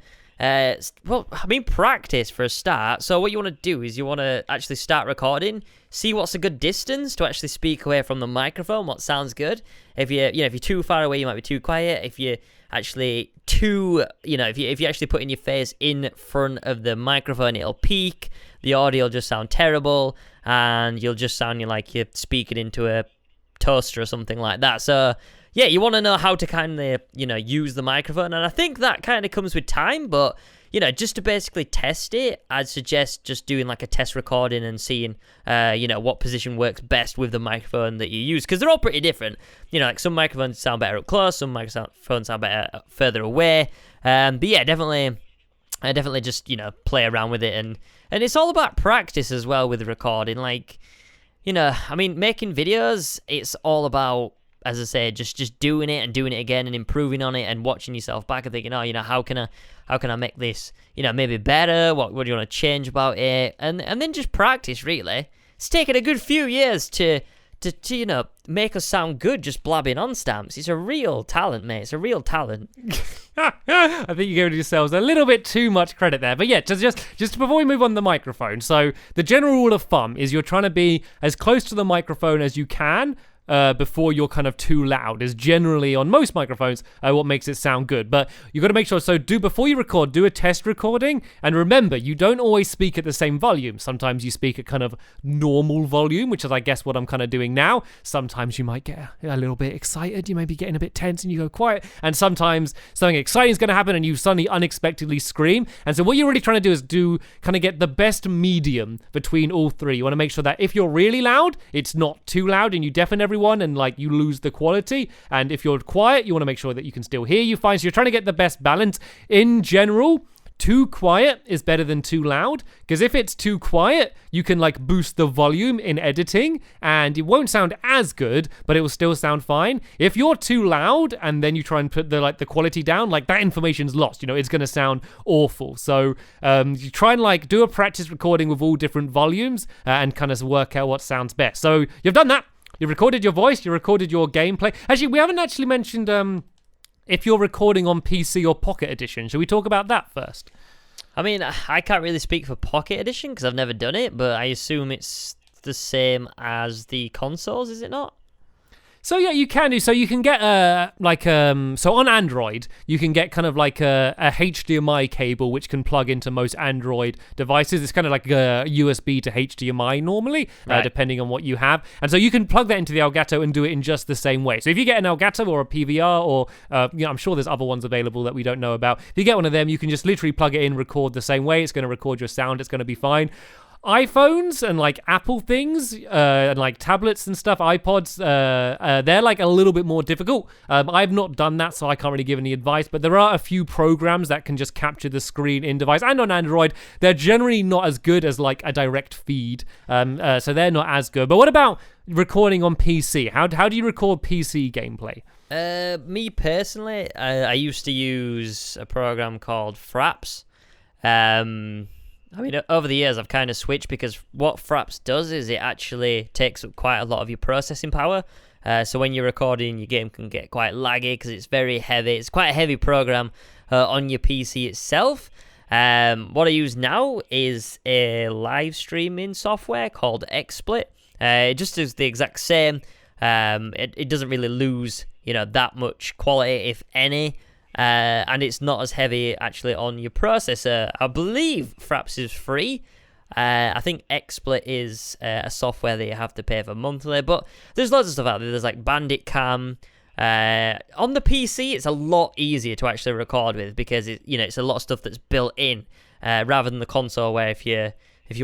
practice for a start. So what you want to do is you want to actually start recording, see what's a good distance to actually speak away from the microphone, what sounds good. If you're too far away, you might be too quiet. If you're actually if you actually putting your face in front of the microphone, it'll peak, the audio will just sound terrible, and you'll just sound like you're speaking into a toaster or something like that. So yeah, you want to know how to kind of use the microphone, and I think that kind of comes with time. But just to basically test it, I'd suggest just doing like a test recording and seeing what position works best with the microphone that you use, because they're all pretty different. Like some microphones sound better up close, some microphones sound better further away. But yeah, definitely just play around with it, and it's all about practice as well with recording. Like making videos, it's all about as I say, just doing it and doing it again and improving on it and watching yourself back and thinking, how can I make this, maybe better? What do you want to change about it? And then just practice, really. It's taken a good few years to make us sound good just blabbing on Stamps. It's a real talent, mate. It's a real talent. I think you're giving yourselves a little bit too much credit there. But yeah, just before we move on the microphone. So the general rule of thumb is you're trying to be as close to the microphone as you can before you're kind of too loud, is generally on most microphones what makes it sound good. But you got to make sure, so before you record, do a test recording, and remember, you don't always speak at the same volume. Sometimes you speak at kind of normal volume, which is I guess what I'm kind of doing now. Sometimes you might get a little bit excited, you may be getting a bit tense and you go quiet, and sometimes something exciting is going to happen and you suddenly unexpectedly scream. And so what you're really trying to do is kind of get the best medium between all three. You want to make sure that if you're really loud, it's not too loud and you deafen everyone and like you lose the quality, and if you're quiet, you want to make sure that you can still hear you fine. So you're trying to get the best balance. In general, too quiet is better than too loud, because if it's too quiet, you can like boost the volume in editing and it won't sound as good, but it will still sound fine. If you're too loud and then you try and put the quality down, like that information's lost, it's going to sound awful. So you try and like do a practice recording with all different volumes and kind of work out what sounds best. So you've done that. You recorded your voice, you recorded your gameplay. Actually, we haven't actually mentioned if you're recording on PC or Pocket Edition. Should we talk about that first? I mean, I can't really speak for Pocket Edition because I've never done it, but I assume it's the same as the consoles, is it not? So yeah, you can do. So you can get so on Android, you can get kind of like a HDMI cable which can plug into most Android devices. It's kind of like a USB to HDMI normally, right, depending on what you have. And so you can plug that into the Elgato and do it in just the same way. So if you get an Elgato or a PVR or I'm sure there's other ones available that we don't know about. If you get one of them, you can just literally plug it in, record the same way. It's going to record your sound. It's going to be fine. iPhones and like Apple things and like tablets and stuff, iPods, they're like a little bit more difficult. I've not done that, so I can't really give any advice, but there are a few programs that can just capture the screen in device. And on Android, they're generally not as good as like a direct feed, so they're not as good. But what about recording on PC? How do you record PC gameplay? Me personally, I used to use a program called Fraps. I mean, over the years, I've kind of switched because what Fraps does is it actually takes up quite a lot of your processing power. So when you're recording, your game can get quite laggy because it's very heavy. It's quite a heavy program on your PC itself. What I use now is a live streaming software called XSplit. It just does the exact same. It doesn't really lose, that much quality, if any. And it's not as heavy actually on your processor. I believe Fraps is free. I think XSplit is a software that you have to pay for monthly, but there's loads of stuff out there. There's like Bandit Cam. On the PC, it's a lot easier to actually record with because it's a lot of stuff that's built in rather than the console where if you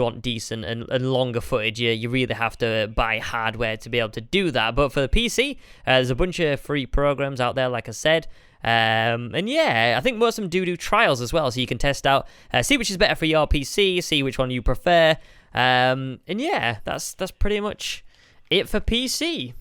want decent and longer footage, you really have to buy hardware to be able to do that. But for the PC, there's a bunch of free programs out there, like I said. And yeah, I think most of them do trials as well, so you can test out, see which is better for your PC, see which one you prefer. And yeah, that's pretty much it for PC.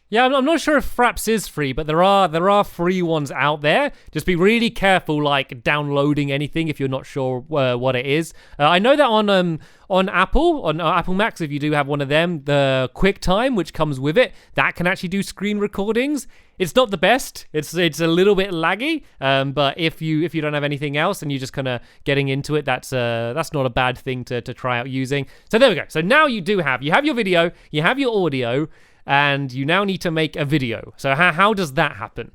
Yeah, I'm not sure if Fraps is free, but there are free ones out there. Just be really careful, like downloading anything if you're not sure what it is. I know that on Apple Macs, if you do have one of them, the QuickTime, which comes with it, that can actually do screen recordings. It's not the best. It's a little bit laggy. But if you don't have anything else and you're just kind of getting into it, that's not a bad thing to try out using. So there we go. So now you have your video, you have your audio, and you now need to make a video. So how does that happen?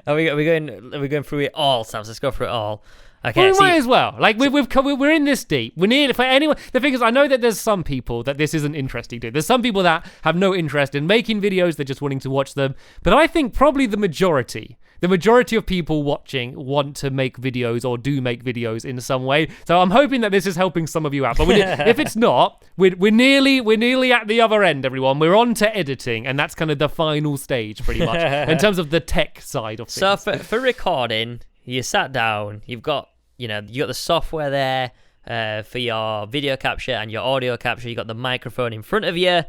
Are we going through it all, Sam? Let's go through it all. Okay, well, we might as well. Like we're in this deep. We're near for anyone. The thing is, I know that there's some people that this isn't interesting to. There's some people that have no interest in making videos. They're just wanting to watch them. But I think probably the majority of people watching want to make videos or do make videos in some way. So I'm hoping that this is helping some of you out. But if it's not, we're nearly at the other end, everyone. We're on to editing, and that's kind of the final stage, pretty much, in terms of the tech side of things. So for recording, you sat down. You've got the software there for your video capture and your audio capture. You got the microphone in front of you.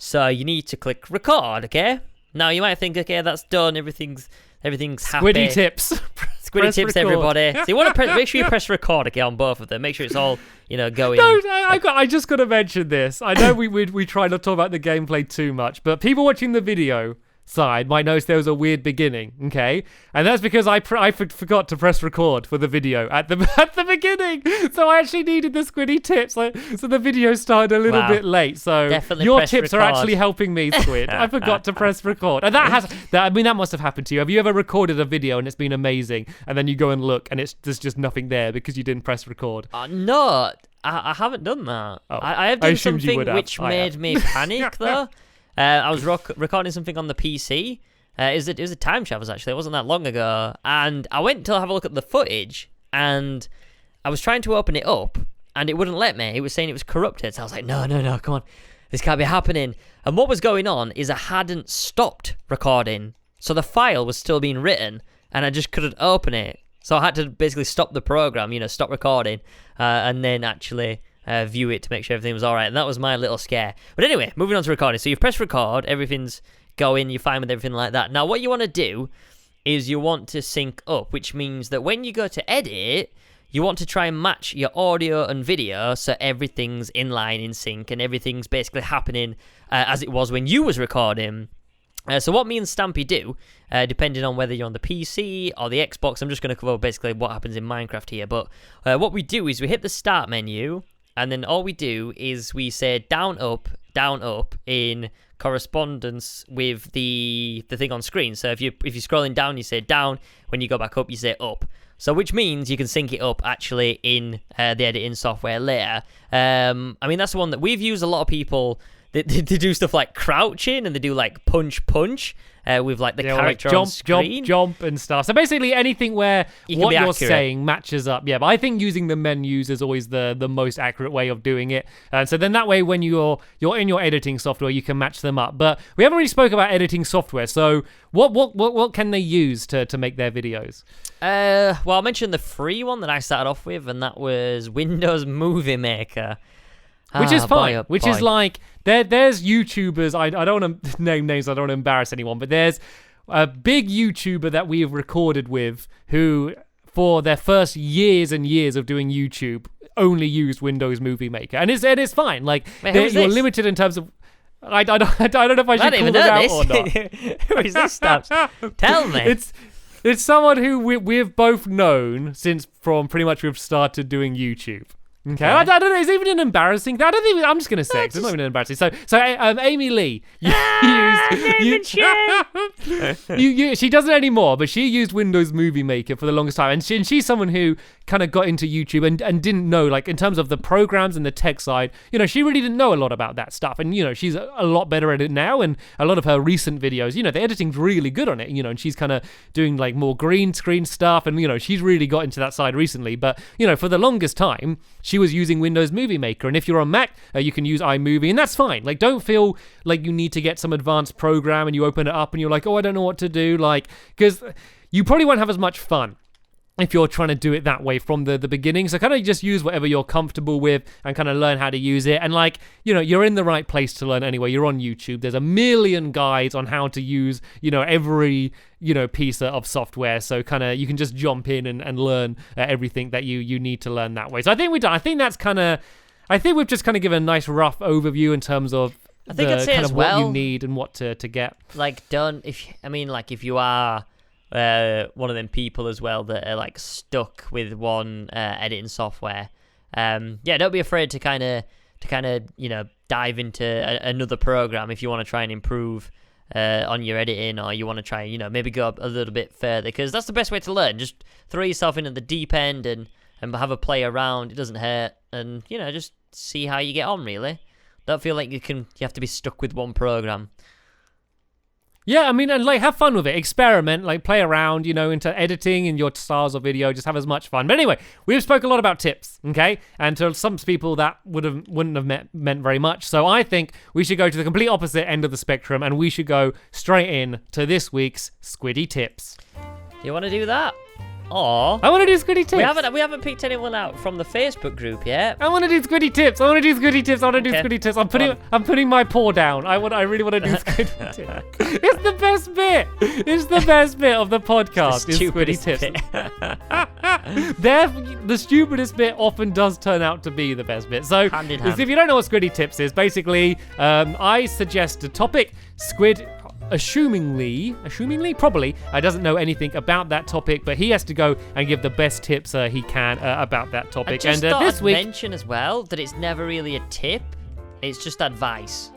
So you need to click record, okay? Now you might think, okay, that's done. Everything's happy. Squiddy tips. Squiddy tips, record. everybody. So you want to make sure you press record, okay, on both of them. Make sure it's all, going. No, I just got to mention this. I know we try not to talk about the gameplay too much, but people watching the video side might notice there was a weird beginning, okay? And that's because I forgot to press record for the video at the beginning. So I actually needed the Squiddy tips. So the video started a little bit late. So definitely your tips record. are actually helping me, Squid. I forgot to press record. And that must have happened to you. Have you ever recorded a video and it's been amazing and then you go and look and there's just nothing there because you didn't press record? No, I haven't done that. Oh, I have done something which I made me panic though. I was recording something on the PC. It was a time travel, actually. It wasn't that long ago. And I went to have a look at the footage, and I was trying to open it up, and it wouldn't let me. It was saying it was corrupted. So I was like, no, come on. This can't be happening. And what was going on is I hadn't stopped recording. So the file was still being written, and I just couldn't open it. So I had to basically stop the program, stop recording, and then actually view it to make sure everything was all right. And that was my little scare. But anyway, moving on to recording. So you've pressed record, everything's going, you're fine with everything like that. Now, what you want to do is you want to sync up, which means that when you go to edit, you want to try and match your audio and video so everything's in line, in sync, and everything's basically happening as it was when you was recording. So what me and Stampy do, depending on whether you're on the PC or the Xbox, I'm just going to cover basically what happens in Minecraft here, but what we do is we hit the start menu, and then all we do is we say down, up in correspondence with the thing on screen. So if you're scrolling down, you say down. When you go back up, you say up. So which means you can sync it up actually in the editing software later. I mean, that's the one that we've used. A lot of people, they do stuff like crouching, and they do like punch with like the character like on screen. jump and stuff. So basically anything where what you're saying matches up. Yeah, but I think using the menus is always the most accurate way of doing it. And so then that way when you're in your editing software, you can match them up. But we haven't really spoke about editing software. So what can they use to make their videos? Well, I mentioned the free one that I started off with, and that was Windows Movie Maker. Which is fine. Boy, which is like, there's YouTubers, I don't want to name names, I don't want to embarrass anyone, but there's a big YouTuber that we have recorded with who, for their first years and years of doing YouTube, only used Windows Movie Maker. And it's fine. Like, you're limited in terms of... I don't know if I should call them out or not. Who is this stuff? Tell me. It's someone who we've both known from pretty much we've started doing YouTube. Okay, I don't know. Is it even an embarrassing thing? I'm just gonna say it's not even embarrassing. So, Amy Lee, she doesn't anymore, but she used Windows Movie Maker for the longest time, and she's someone who kind of got into YouTube and didn't know, like, in terms of the programs and the tech side, she really didn't know a lot about that stuff, and she's a lot better at it now, and a lot of her recent videos, the editing's really good on it, and she's kind of doing like more green screen stuff, and she's really got into that side recently, but for the longest time she was using Windows Movie Maker. And if you're on Mac, you can use iMovie, and that's fine. Like, don't feel like you need to get some advanced program and you open it up and you're like, oh, I don't know what to do. Like, because you probably won't have as much fun if you're trying to do it that way from the beginning. So kind of just use whatever you're comfortable with and kind of learn how to use it. And like, you're in the right place to learn anyway. You're on YouTube. There's a million guides on how to use, every, piece of software. So kind of you can just jump in and learn everything that you need to learn that way. So I think we've done. I think we've just kind of given a nice rough overview in terms of what you need and what to get. Like, if you are one of them people as well that are like stuck with one editing software, don't be afraid to kind of dive into another program if you want to try and improve on your editing, or you want to try maybe go up a little bit further, because that's the best way to learn. Just throw yourself into the deep end and have a play around. It doesn't hurt, and just see how you get on. Really, don't feel like you have to be stuck with one program. Yeah, I mean, and like, have fun with it. Experiment, like, play around, into editing and your styles of video. Just have as much fun. But anyway, we've spoke a lot about tips, okay? And to some people, that wouldn't have meant very much. So I think we should go to the complete opposite end of the spectrum, and we should go straight in to this week's Squiddy Tips. You want to do that? Or I want to do Squiddy tips. we haven't picked anyone out from the Facebook group yet. I want to do Squiddy tips. I'm putting my paw down. I really want to do Squiddy tips. It's the best bit. It's the best bit of the podcast. Is Squiddy tips. The stupidest bit often does turn out to be the best bit. So if you don't know what Squiddy tips is, basically I suggest a topic. Squid assumingly, probably, doesn't know anything about that topic, but he has to go and give the best tips he can about that topic. I just thought this week, mention as well that it's never really a tip; it's just advice.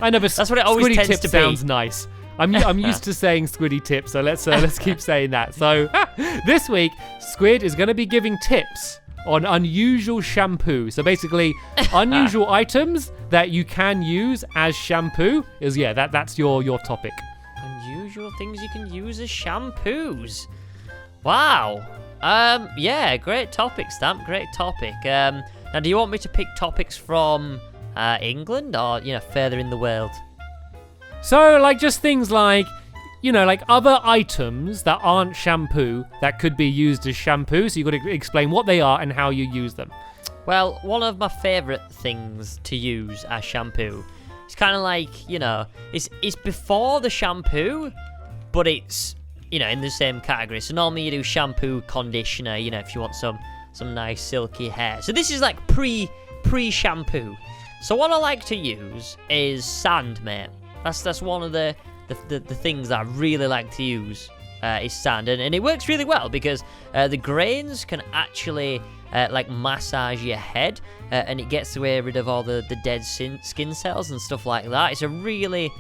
I know, but that's what it always tends tip to be. Sounds nice. I'm used to saying Squiddy tips, so let's keep saying that. So this week, Squid is going to be giving tips on unusual shampoo. So basically, unusual items that you can use as shampoo that's your topic. Unusual things you can use as shampoos. Wow. Yeah, great topic, Stamp. Great topic. Now, do you want me to pick topics from England or further in the world? So like just things like, like other items that aren't shampoo that could be used as shampoo. So you've got to explain what they are and how you use them. Well, one of my favourite things to use as shampoo, it's kind of like, it's before the shampoo, but it's, in the same category. So normally you do shampoo, conditioner, if you want some nice silky hair. So this is like pre-shampoo. So what I like to use is sand, mate. That's one of the things that I really like to use is sand, and it works really well because the grains can actually massage your head, and it gets rid of all the dead skin cells and stuff like that. It's a really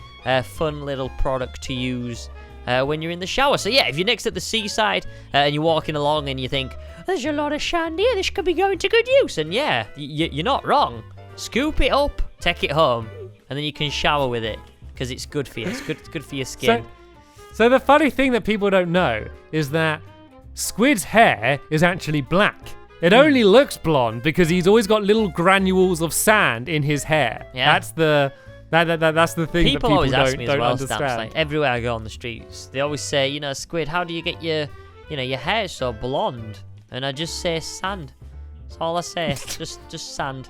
fun little product to use when you're in the shower. So yeah, if you're next at the seaside and you're walking along and you think there's a lot of sand here, this could be going to good use, and yeah, you're not wrong. Scoop it up, take it home, and then you can shower with it. Because it's good for you. It's good for your skin. So the funny thing that people don't know is that Squid's hair is actually black. It only looks blonde because he's always got little granules of sand in his hair. Yeah. That's the thing people that always ask me don't as well, understand. Stamps, like everywhere I go on the streets, they always say, Squid, how do you get your hair so blonde? And I just say sand. That's all I say. just sand.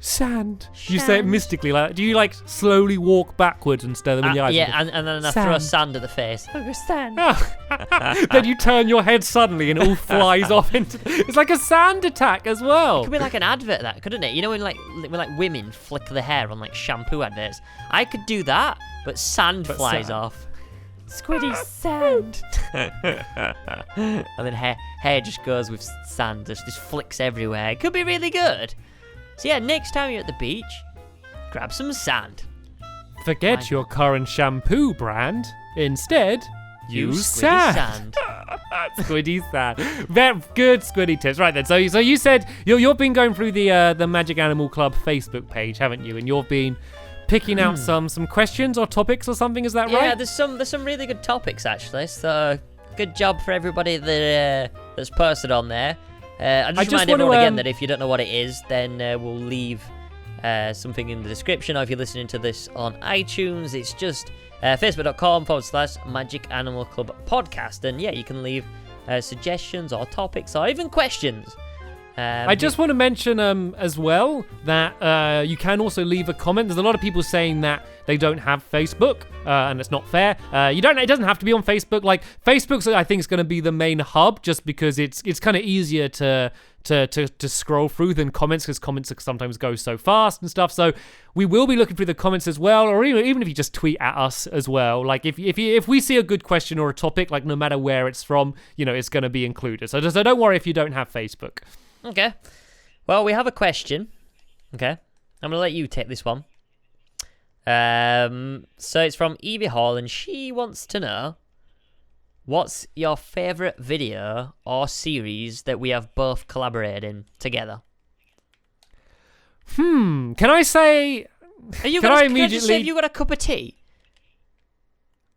Sand. You say it mystically, like do you slowly walk backwards and stare them in the eyes? Yeah, and then I throw sand at the face. Oh, sand. Then you turn your head suddenly and it all flies off into. It's like a sand attack as well. It could be like an advert, that couldn't it? When women flick their hair on shampoo adverts. I could do that, but sand flies off. Squiddy sand. And then hair just goes with sand, just flicks everywhere. It could be really good. So yeah, next time you're at the beach, grab some sand. Forget your current shampoo brand. Instead, use sand. Squiddy sand. Very good Squiddy tips. Right then, so you said you've been going through the Magic Animal Club Facebook page, haven't you? And you've been picking out some questions or topics or something. Is that right? Yeah, there's some really good topics actually. So good job for everybody that's posted on there. I just remind everyone again that if you don't know what it is, then we'll leave something in the description, or if you're listening to this on iTunes, it's just facebook.com/Magic Animal Club podcast. And yeah, you can leave suggestions or topics or even questions. I just want to mention as well that you can also leave a comment. There's a lot of people saying that they don't have Facebook, and it's not fair. It doesn't have to be on Facebook. Like Facebook's, I think, is going to be the main hub, just because it's kind of easier to scroll through than comments, because comments sometimes go so fast and stuff. So we will be looking through the comments as well, or even if you just tweet at us as well. Like if we see a good question or a topic, like no matter where it's from, it's going to be included. So don't worry if you don't have Facebook. Okay. Well, we have a question. Okay. I'm going to let you take this one. So it's from Evie Hall, and she wants to know, what's your favourite video or series that we have both collaborated in together? Can I say... Can I just say, have you got a cup of tea?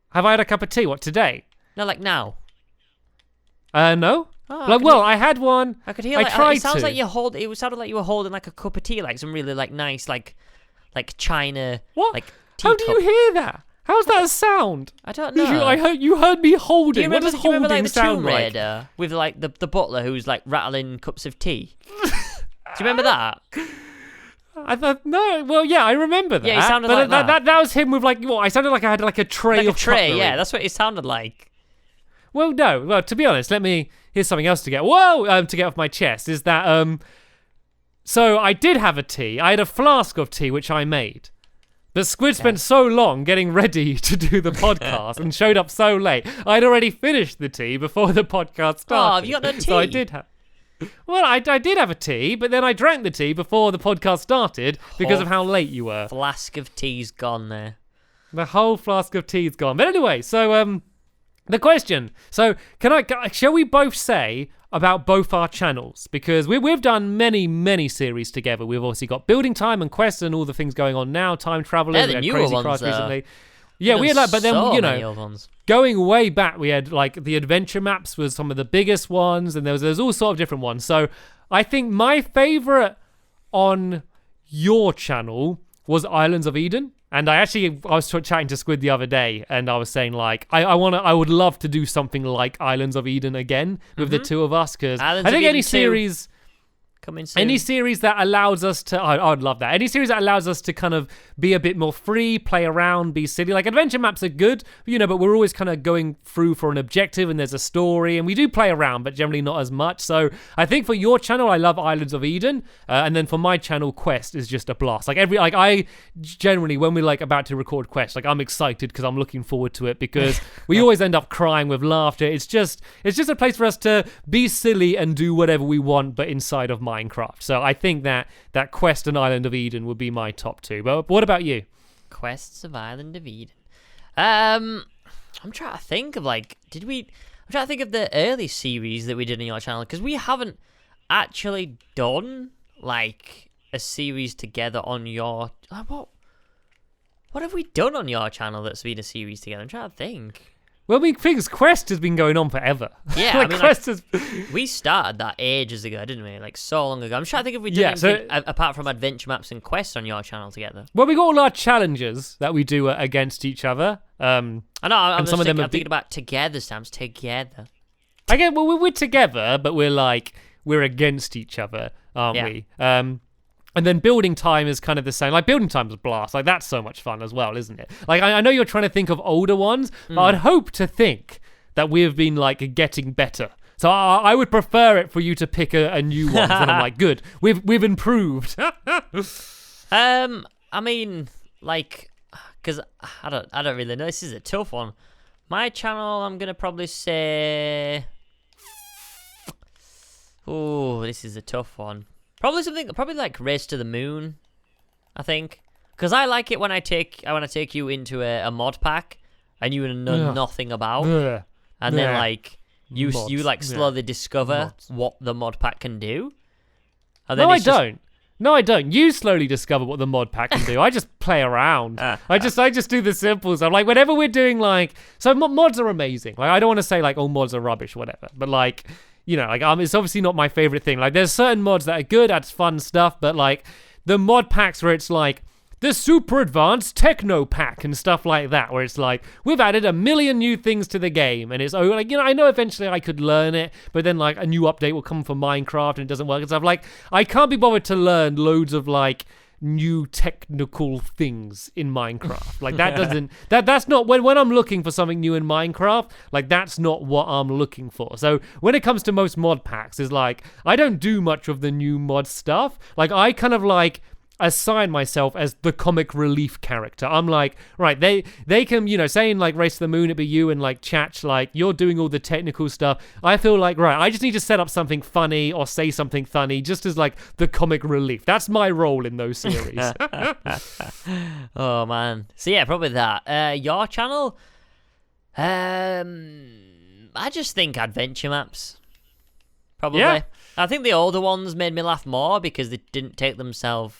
Have I had a cup of tea? What, today? No, like now. No. Oh, I had one. I could hear. It sounds like it sounded like you were holding like a cup of tea, like some really nice, like china. What? Like how do you hear that? How's that a sound? I don't know. You heard me holding. Do you remember, what does holding like, the sound Tomb Raider with like the butler who's like rattling cups of tea? Do you remember that? I thought no. Well, yeah, I remember that. Yeah, he sounded like that. That was him with like what? I sounded like I had like a tray of cutlery. Yeah, that's what it sounded like. Well, no. Well, to be honest, here's something else to get. To get off my chest is that So I did have a tea. I had a flask of tea which I made. But Squid spent so long getting ready to do the podcast and showed up so late. I'd already finished the tea before the podcast started. Oh, have you got no tea? So I did have. Well, I did have a tea, but then I drank the tea before the podcast started because of how late you were. Flask of tea's gone there. The whole flask of tea's gone. But anyway, so the question. So shall we both say about both our channels? Because we've done many series together. We've obviously got Building Time and Quest and all the things going on now. Time Travelers. Yeah, the newer Crazy ones Christ recently. Yeah, we had but then going way back, we had like the adventure maps was some of the biggest ones, and there's all sort of different ones. So I think my favorite on your channel was Islands of Eden. And I was chatting to Squid the other day, and I was saying like I would love to do something like Islands of Eden again with the two of us, because I think any series coming soon. Any series that allows us to, I would love that. Any series that allows us to kind of be a bit more free, play around, be silly. Like adventure maps are good, but we're always kind of going through for an objective and there's a story, and we do play around, but generally not as much. So I think for your channel, I love Islands of Eden, and then for my channel, Quest is just a blast. I generally, when we're like about to record Quest, like I'm excited because I'm looking forward to it, because we always end up crying with laughter. It's just a place for us to be silly and do whatever we want, but inside of Minecraft. So I think that Quest and Island of Eden would be my top two. But what about you? Quests of Island of Eden. I'm trying to think of I'm trying to think of the early series that we did on your channel, because we haven't actually done like a series together on your what have we done on your channel that's been a series together? I'm trying to think. Well, Quest has been going on forever. Yeah, Quest we started that ages ago, didn't we? Like so long ago. I'm trying to think if we did anything apart from adventure maps and quests on your channel together. Well, we got all our challenges that we do against each other. I know. I'm thinking about together, Stamps. Together. Again, well, we're together, but we're against each other, aren't we? And then Building Time is kind of the same. Like, Building Time is a blast. Like, that's so much fun as well, isn't it? Like, I know you're trying to think of older ones, but I'd hope to think that we've been, like, getting better. So I would prefer it for you to pick a new one. And I'm like, good. We've improved. I mean, like, because I don't really know. This is a tough one. My channel, I'm going to probably say... Oh, this is a tough one. Probably like Race to the Moon, I think, because I like it when I want to take you into a mod pack and you know nothing about, and then like you like slowly discover what the mod pack can do. And then No, I don't. You slowly discover what the mod pack can do. I just play around. I just do the simple stuff. Like whenever we're doing mods are amazing. Like I don't want to say like all mods are rubbish, whatever, but like. It's obviously not my favorite thing. Like, there's certain mods that are good, that's fun stuff, but, like, the mod packs where it's, like, the super advanced techno pack and stuff like that, where it's, like, we've added 1 million new things to the game, and it's, I know eventually I could learn it, but then, like, a new update will come for Minecraft, and it doesn't work and stuff. Like, I can't be bothered to learn loads of, like, new technical things in Minecraft. Like that doesn't that's not when I'm looking for something new in Minecraft, like that's not what I'm looking for. So when it comes to most mod packs, is like I don't do much of the new mod stuff. Like I kind of like assign myself as the comic relief character. I'm like, right, they can, saying like Race to the Moon, it'd be you and like Chatch, like you're doing all the technical stuff. I feel like, right, I just need to set up something funny or say something funny just as like the comic relief. That's my role in those series. Oh man. So yeah, probably that. Your channel? I just think adventure maps. Probably. Yeah. I think the older ones made me laugh more because they didn't take themselves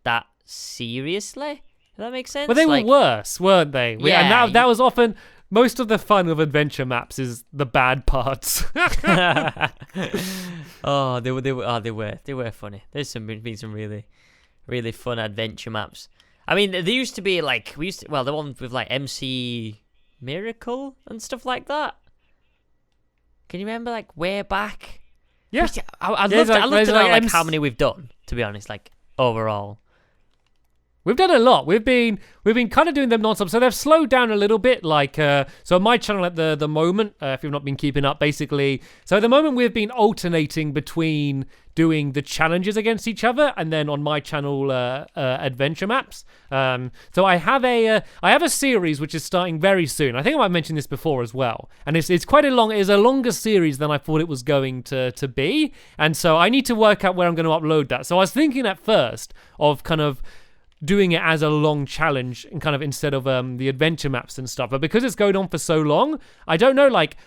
that seriously. Does that make sense? Well, they were worse, weren't they? Yeah. And that was often most of the fun of adventure maps is the bad parts. Oh, they were funny. There's been some really, really fun adventure maps. I mean, there used to be like the one with like MC Miracle and stuff like that. Can you remember like way back? Yeah, I'd love to know like how many we've done. To be honest, like overall. We've done a lot. We've been kind of doing them non-stop. So they've slowed down a little bit. Like so on my channel at the moment, if you've not been keeping up, basically. So at the moment we've been alternating between doing the challenges against each other, and then on my channel adventure maps. So I have a series which is starting very soon. I think I might mention this before as well. And it's quite a long. It's a longer series than I thought it was going to be. And so I need to work out where I'm going to upload that. So I was thinking at first of kind of doing it as a long challenge and kind of instead of the adventure maps and stuff. But because it's going on for so long, I don't know, like,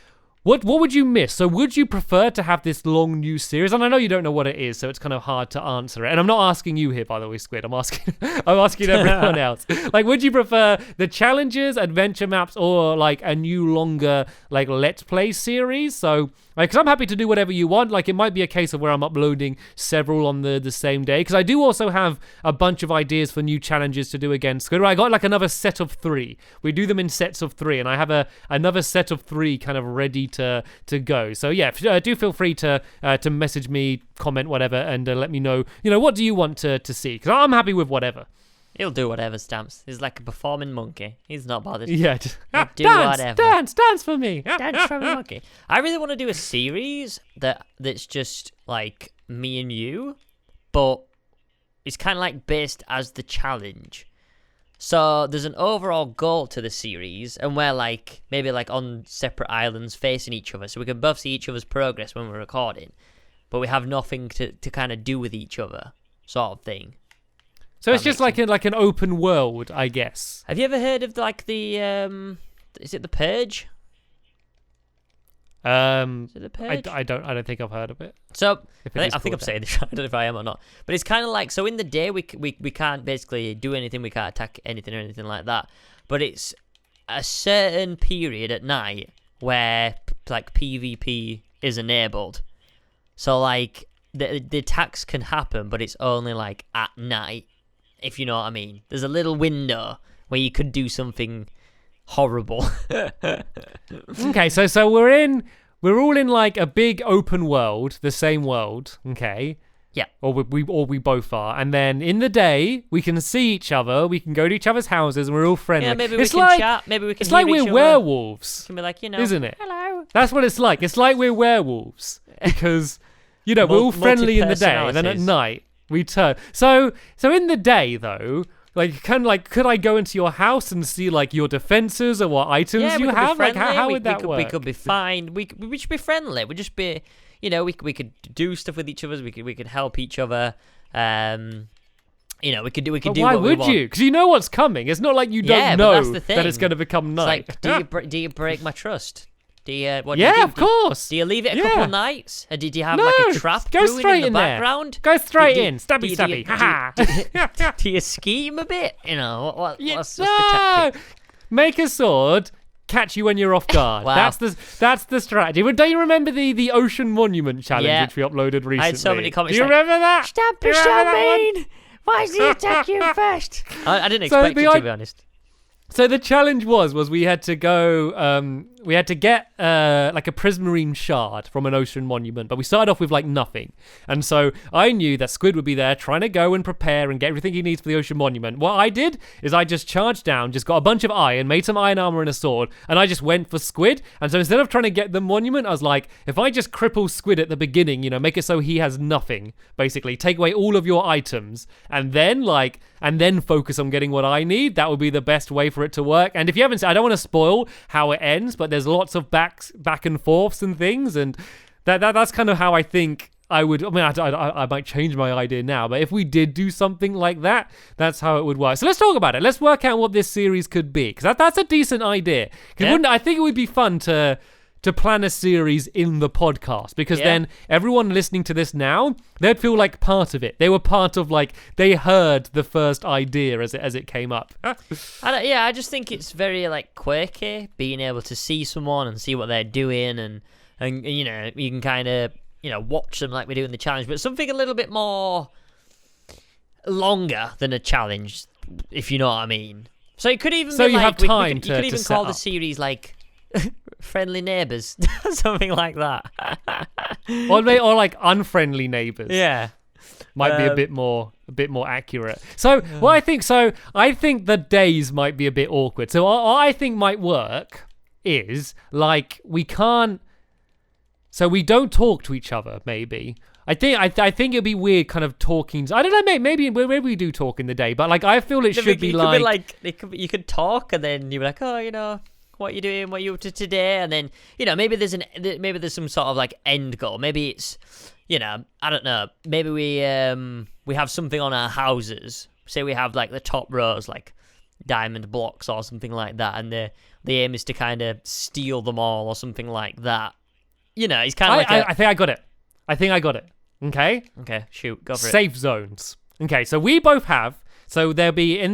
what would you miss? So would you prefer to have this long new series? And I know you don't know what it is, so it's kind of hard to answer it. And I'm not asking you here, by the way, Squid. I'm asking everyone else. Like, would you prefer the challenges, adventure maps, or like a new longer like Let's Play series? So, like, because I'm happy to do whatever you want. Like, it might be a case of where I'm uploading several on the same day. Because I do also have a bunch of ideas for new challenges to do again. Squid, I got like another set of 3. We do them in sets of 3, and I have another set of 3 kind of ready to go. So yeah, do feel free to message me, comment, whatever, and let me know. What do you want to see? Because I'm happy with whatever. He'll do whatever, Stamps. He's like a performing monkey. He's not bothered. Yeah, do whatever. Dance for me. Dance for me, monkey. I really want to do a series that's just like me and you, but it's kind of like based as the challenge. So there's an overall goal to the series, and we're like maybe like on separate islands facing each other, so we can both see each other's progress when we're recording, but we have nothing to kind of do with each other, sort of thing. So it's just like an open world, I guess. Have you ever heard of like the is it the Purge? Is it the Purge? I don't think I've heard of it. So I think I'm saying this. I don't know if I am or not. But it's kind of like, so in the day we can't basically do anything. We can't attack anything or anything like that. But it's a certain period at night where like PvP is enabled. So like the attacks can happen, but it's only like at night, if you know what I mean. There's a little window where you could do something horrible. Okay, so we're all in like a big open world, the same world, okay? Yeah. Or we both are. And then in the day, we can see each other, we can go to each other's houses, and we're all friendly. Yeah, maybe we can chat, maybe we can It's like we're werewolves. It can be like, isn't it? Hello. That's what it's like. It's like we're werewolves. Because, we're all friendly in the day, and then at night, we turn. So in the day, though, like, could I go into your house and see like your defenses or what items you have? Like, how would that work? We could be fine. We should be friendly. We'd just be, we could do stuff with each other. We could help each other. We could do. Why would you? Because you know what's coming. It's not like you don't know that it's going to become night. It's like, do you break my trust? Do you? Of course. Do you leave it a couple of nights? Or did you have no, like a trap go straight in the background? Go straight in. Stabby, stabby. Do you scheme a bit? What's the tactic? Make a sword. Catch you when you're off guard. Wow. That's the strategy. But don't you remember the Ocean Monument challenge which we uploaded recently? I had so many comments. Do you remember that? Stamp is so mean. Why does he attack you first? I didn't expect it, to be honest. So the challenge was we had to go, we had to get like a prismarine shard from an ocean monument, but we started off with like nothing. And so I knew that Squid would be there trying to go and prepare and get everything he needs for the ocean monument. What I did is I just charged down, just got a bunch of iron, made some iron armor and a sword, and I just went for Squid. And so instead of trying to get the monument, I was like, if I just cripple Squid at the beginning, make it so he has nothing, basically, take away all of your items, and then focus on getting what I need, that would be the best way for it to work. And if you haven't seen, I don't want to spoil how it ends, but there's lots of back and forths and things, and that's kind of how I think I would. I mean, I might change my idea now, but if we did do something like that, that's how it would work. So let's talk about it. Let's work out what this series could be, because that's a decent idea. I think it would be fun to plan a series in the podcast, because then everyone listening to this now, they'd feel like part of it. They were part of, like, they heard the first idea as it came up. I just think it's very like quirky, being able to see someone and see what they're doing, and you can kind of watch them like we do in the challenge, but something a little bit more longer than a challenge. if you know what I mean. So it could even so be you like have time you could even to call set the up. series like Friendly Neighbours, something like that. or like unfriendly neighbors. Yeah. Might be a bit more accurate. So I think the days might be a bit awkward. So what I think might work is like we can't. So we don't talk to each other. Maybe I think it'd be weird, kind of talking. I don't know. Maybe we do talk in the day, but like I feel it should be like. You could talk, and then you're like, oh, what you doing? What you up to today? And then maybe there's some sort of like end goal. Maybe it's. I don't know. Maybe we have something on our houses. Say we have like the top rows, like diamond blocks or something like that, and the aim is to kind of steal them all or something like that. It's kind of like I think I got it. Okay. Okay. Shoot. Go for it. Safe zones. Okay. So we both have. So there'll be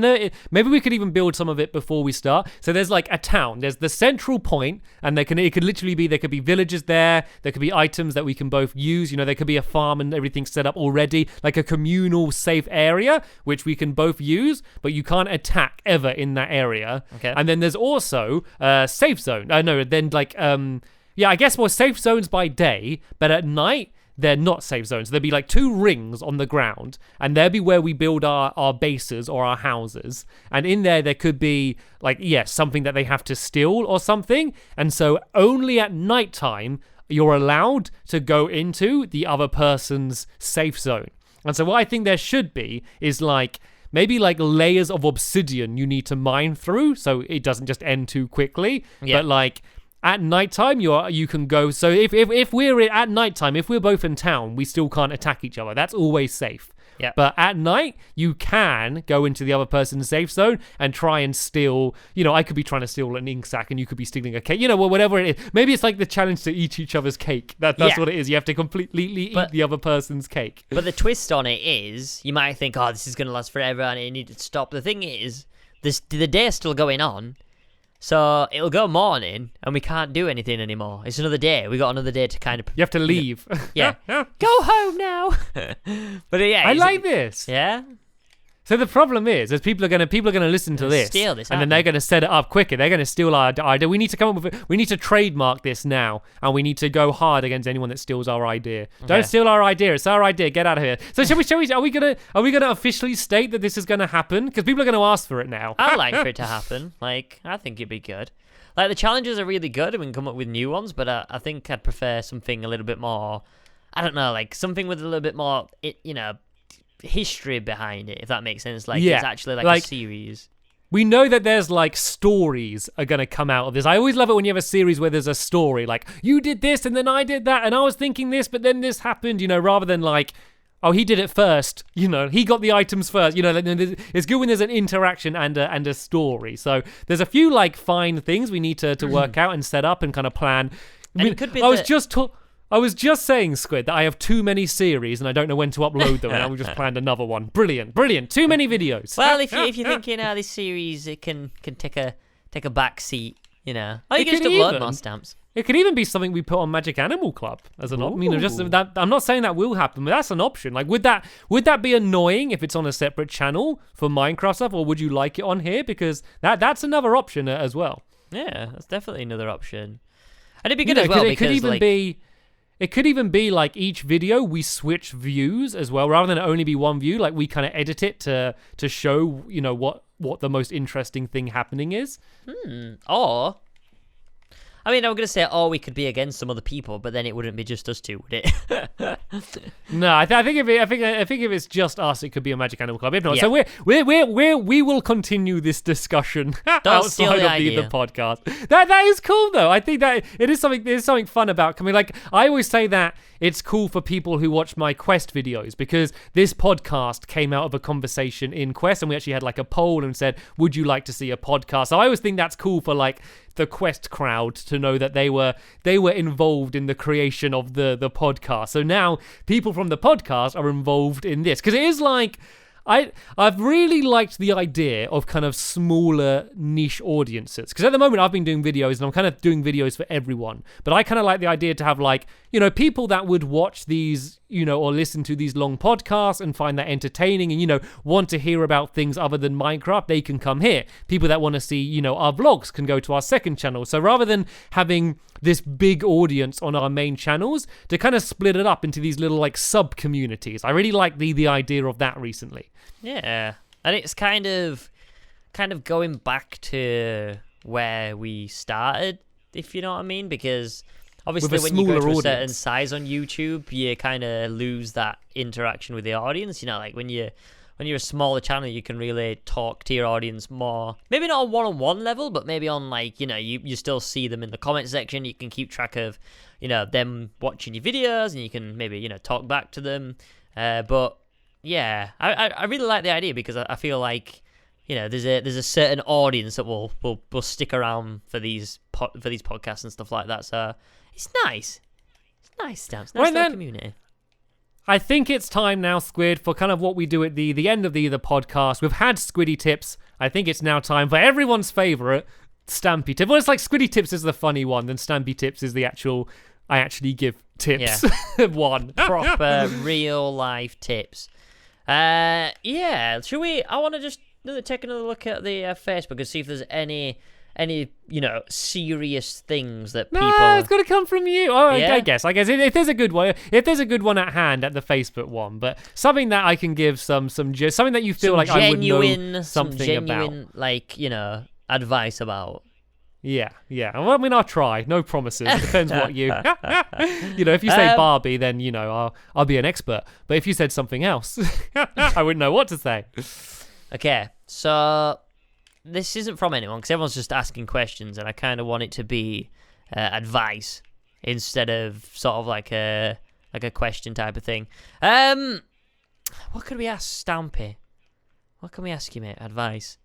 maybe we could even build some of it before we start. So there's like a town. There's the central point, and there could be villages there. There could be items that we can both use. There could be a farm and everything set up already, like a communal safe area which we can both use, but you can't attack ever in that area. Okay. And then there's also a safe zone. I guess more safe zones by day, but at night they're not safe zones. There'd be like 2 rings on the ground, and there'd be where we build our bases or our houses. And in there could be like, something that they have to steal or something. And so only at nighttime you're allowed to go into the other person's safe zone. And so what I think there should be is like maybe like layers of obsidian you need to mine through, so it doesn't just end too quickly. Yeah. But like at nighttime, you can go. So if we're at nighttime, if we're both in town, we still can't attack each other. That's always safe. Yeah. But at night, you can go into the other person's safe zone and try and steal. I could be trying to steal an ink sack, and you could be stealing a cake. Whatever it is. Maybe it's like the challenge to eat each other's cake. That's what it is. You have to completely eat the other person's cake. But the twist on it is, you might think, oh, this is going to last forever, and you need to stop. The thing is, the day's still going on. So it'll go morning, and we can't do anything anymore. It's another day. We got another day to kind of. You have to leave. Yeah. Go home now. But yeah, I like this. Yeah. So the problem is people are gonna listen to this, steal this, and then they're gonna set it up quicker. They're gonna steal our idea. We need to come up with it. We need to trademark this now, and we need to go hard against anyone that steals our idea. Okay. Don't steal our idea. It's our idea. Get out of here. So shall we? Are we gonna officially state that this is gonna happen? Because people are gonna ask for it now. I'd like for it to happen. Like, I think it'd be good. Like, the challenges are really good, and we can come up with new ones. But I think I'd prefer something a little bit more. I don't know, like something with a little bit more. History behind it, if that makes sense. Like, it's actually like a series. We know that there's like stories are going to come out of this. I always love it when you have a series where there's a story, like you did this and then I did that and I was thinking this, but then this happened, rather than like, oh, he did it first, he got the items first, it's good when there's an interaction and a story. So there's a few like fine things we need to work out and set up and kind of plan. And it could be I was just saying, Squid, that I have too many series and I don't know when to upload them, and I've just planned another one. Brilliant. Too many videos. Well, if you're thinking, this series, it can take a back seat, Oh, you can just upload more stamps. It could even be something we put on Magic Animal Club as an option. Just that. I'm not saying that will happen, but that's an option. Like, would that be annoying if it's on a separate channel for Minecraft stuff, or would you like it on here? Because that's another option as well. Yeah, that's definitely another option. And it'd be good as well, because it could even be like each video we switch views as well, rather than only be one view. Like, we kind of edit it to show what the most interesting thing happening is. Or, I mean, I'm gonna say, we could be against some other people, but then it wouldn't be just us two, would it? No, I think if it's just us, it could be a Magic Animal Club. If not, so we will continue this discussion outside of the podcast. That is cool though. I think that there's something fun about coming. Like, I always say that it's cool for people who watch my Quest videos, because this podcast came out of a conversation in Quest, and we actually had like a poll and said, would you like to see a podcast? So I always think that's cool for like the Quest crowd to know that they were involved in the creation of the podcast. So now people from the podcast are involved in this, because it is like, I've really liked the idea of kind of smaller niche audiences, because at the moment I've been doing videos and I'm kind of doing videos for everyone, but I kind of like the idea to have like, people that would watch these or listen to these long podcasts and find that entertaining and, want to hear about things other than Minecraft, they can come here. People that want to see, our vlogs can go to our second channel. So rather than having this big audience on our main channels, to kind of split it up into these little like sub communities. I really like the idea of that recently. Yeah. And it's kind of going back to where we started, if you know what I mean, because obviously when you go to a certain size on YouTube, you kind of lose that interaction with the audience. Like when you're a smaller channel, you can really talk to your audience more. Maybe not on one-on-one level, but maybe on like, you still see them in the comment section. You can keep track of, them watching your videos, and you can maybe, talk back to them. But yeah, I really like the idea, because I feel like, there's a certain audience that will stick around for these podcasts and stuff like that. So it's nice. It's nice, Stamps. Nice little community. I think it's time now, Squid, for kind of what we do at the end of the podcast. We've had Squiddy tips. I think it's now time for everyone's favourite, Stampy tip. Well, it's like Squiddy tips is the funny one, then Stampy tips is the actual, I actually give tips one. Proper real life tips. Should we? I want to just take another look at the Facebook and see if there's any serious things that people. No, it's got to come from you. Oh, yeah? I guess if there's a good one, at hand at the Facebook one, but something that I can give something that you feel like I would know something about, like advice about. Yeah. Well, I mean, I'll try. No promises. It depends what you. If you say Barbie, then I'll be an expert. But if you said something else, I wouldn't know what to say. Okay, so this isn't from anyone, because everyone's just asking questions, and I kind of want it to be advice instead of sort of like a question type of thing. What could we ask Stampy? What can we ask you, mate? Advice.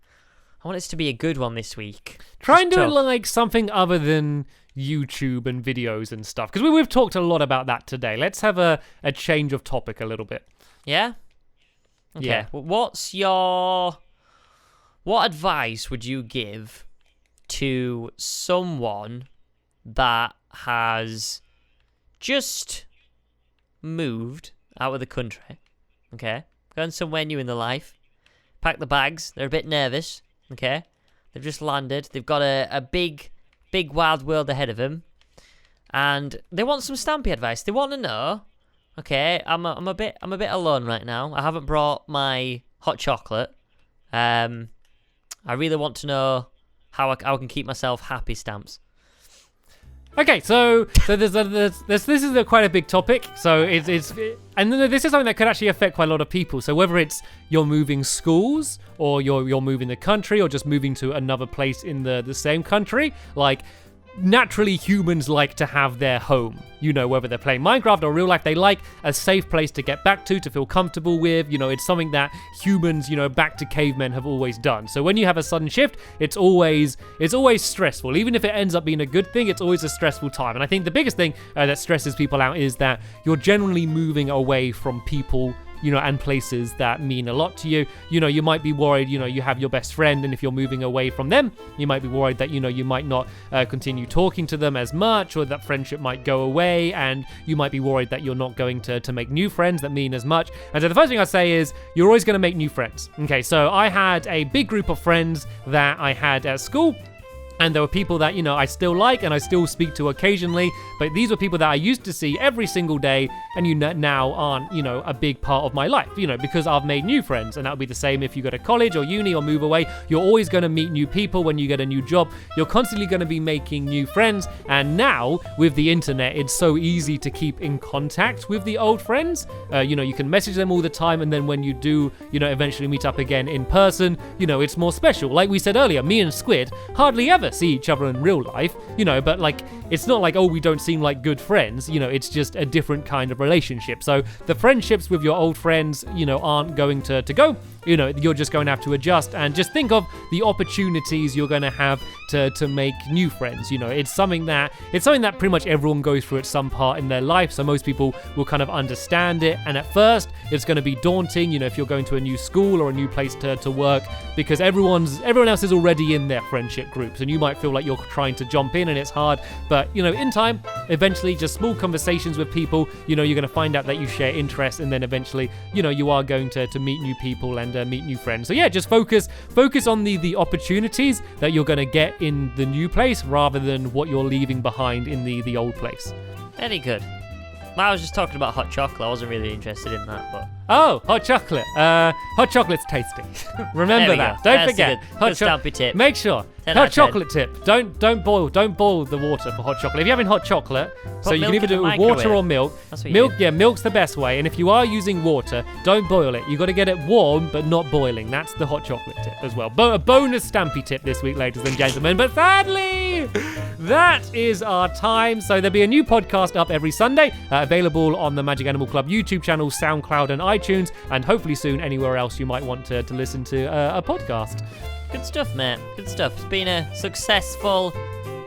I want this to be a good one this week. Try and do it like something other than YouTube and videos and stuff, because we've talked a lot about that today. Let's have a change of topic a little bit. Yeah? Okay. Yeah. What advice would you give to someone that has just moved out of the country, okay? Going somewhere new in their life, pack the bags, they're a bit nervous, okay? They've just landed, they've got a big wild world ahead of them, and they want some Stampy advice. They want to know, okay, I'm a bit alone right now. I haven't brought my hot chocolate. I really want to know how I can keep myself happy, Stamps. Okay, so this is quite a big topic. So and this is something that could actually affect quite a lot of people. So whether it's you're moving schools, or you're moving the country, or just moving to another place in the same country, like naturally humans like to have their home, whether they're playing Minecraft or real life, they like a safe place to get back to feel comfortable with. It's something that humans, back to cavemen, have always done. So when you have a sudden shift, it's always stressful. Even if it ends up being a good thing, it's always a stressful time. And I think the biggest thing that stresses people out is that you're generally moving away from people, and places that mean a lot to you. You might be worried, you have your best friend, and if you're moving away from them, you might be worried that, you might not continue talking to them as much, or that friendship might go away, and you might be worried that you're not going to make new friends that mean as much. And so the first thing I say is, you're always going to make new friends. Okay, so I had a big group of friends that I had at school, and there were people that, I still like and I still speak to occasionally, but these were people that I used to see every single day, and now aren't, a big part of my life, because I've made new friends. And that would be the same if you go to college or uni or move away. You're always going to meet new people. When you get a new job, you're constantly going to be making new friends. And now with the internet, it's so easy to keep in contact with the old friends. You can message them all the time, and then when you do, eventually meet up again in person, it's more special. Like we said earlier, me and Squid hardly ever see each other in real life, but like, it's not like, oh, we don't seem like good friends, it's just a different kind of relationship. So the friendships with your old friends, aren't going to go, you're just going to have to adjust, and just think of the opportunities you're going to have to make new friends. It's something that pretty much everyone goes through at some part in their life, so most people will kind of understand it. And at first it's going to be daunting, if you're going to a new school or a new place to work, because everyone else is already in their friendship groups, and you might feel like you're trying to jump in and it's hard. But, in time, eventually just small conversations with people, you're going to find out that you share interests, and then eventually, you are going to meet new people and meet new friends. So yeah, just focus on the opportunities that you're going to get in the new place rather than what you're leaving behind in the old place. Very good. Well, I was just talking about hot chocolate. I wasn't really interested in that, but... Oh, hot chocolate. Hot chocolate's tasty. Remember that. Don't forget. Hot Stampy tip. Make sure. Hot chocolate tip. Don't boil the water for hot chocolate. If you're having hot chocolate, so you can either do it with water or milk. That's what Milk, you do. yeah, milk's the best way. And if you are using water, don't boil it. You got to get it warm, but not boiling. That's the hot chocolate tip as well. A bonus Stampy tip this week, ladies and gentlemen. But sadly, that is our time. So there'll be a new podcast up every Sunday, available on the Magic Animal Club YouTube channel, SoundCloud, and iTunes, and hopefully soon anywhere else you might want to listen to a podcast. Good stuff, mate. Good stuff. It's been a successful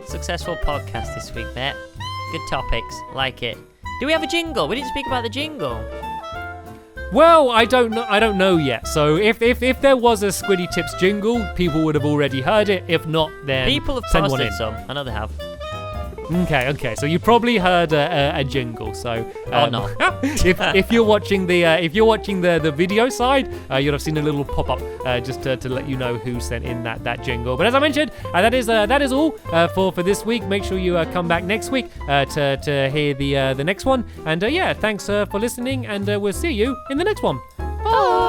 podcast this week, mate. Good topics. Like it. Do we have a jingle? We didn't speak about the jingle. Well, I don't know yet. So if there was a Squiddy Tips jingle, people would have already heard it. If not, then People have send one posted in. some. I know they have. Okay. So you probably heard a jingle. So no. if you're watching the video side, you'll have seen a little pop up just to let you know who sent in that jingle. But as I mentioned, that is all for this week. Make sure you come back next week to hear the next one. And thanks for listening, and we'll see you in the next one. Bye.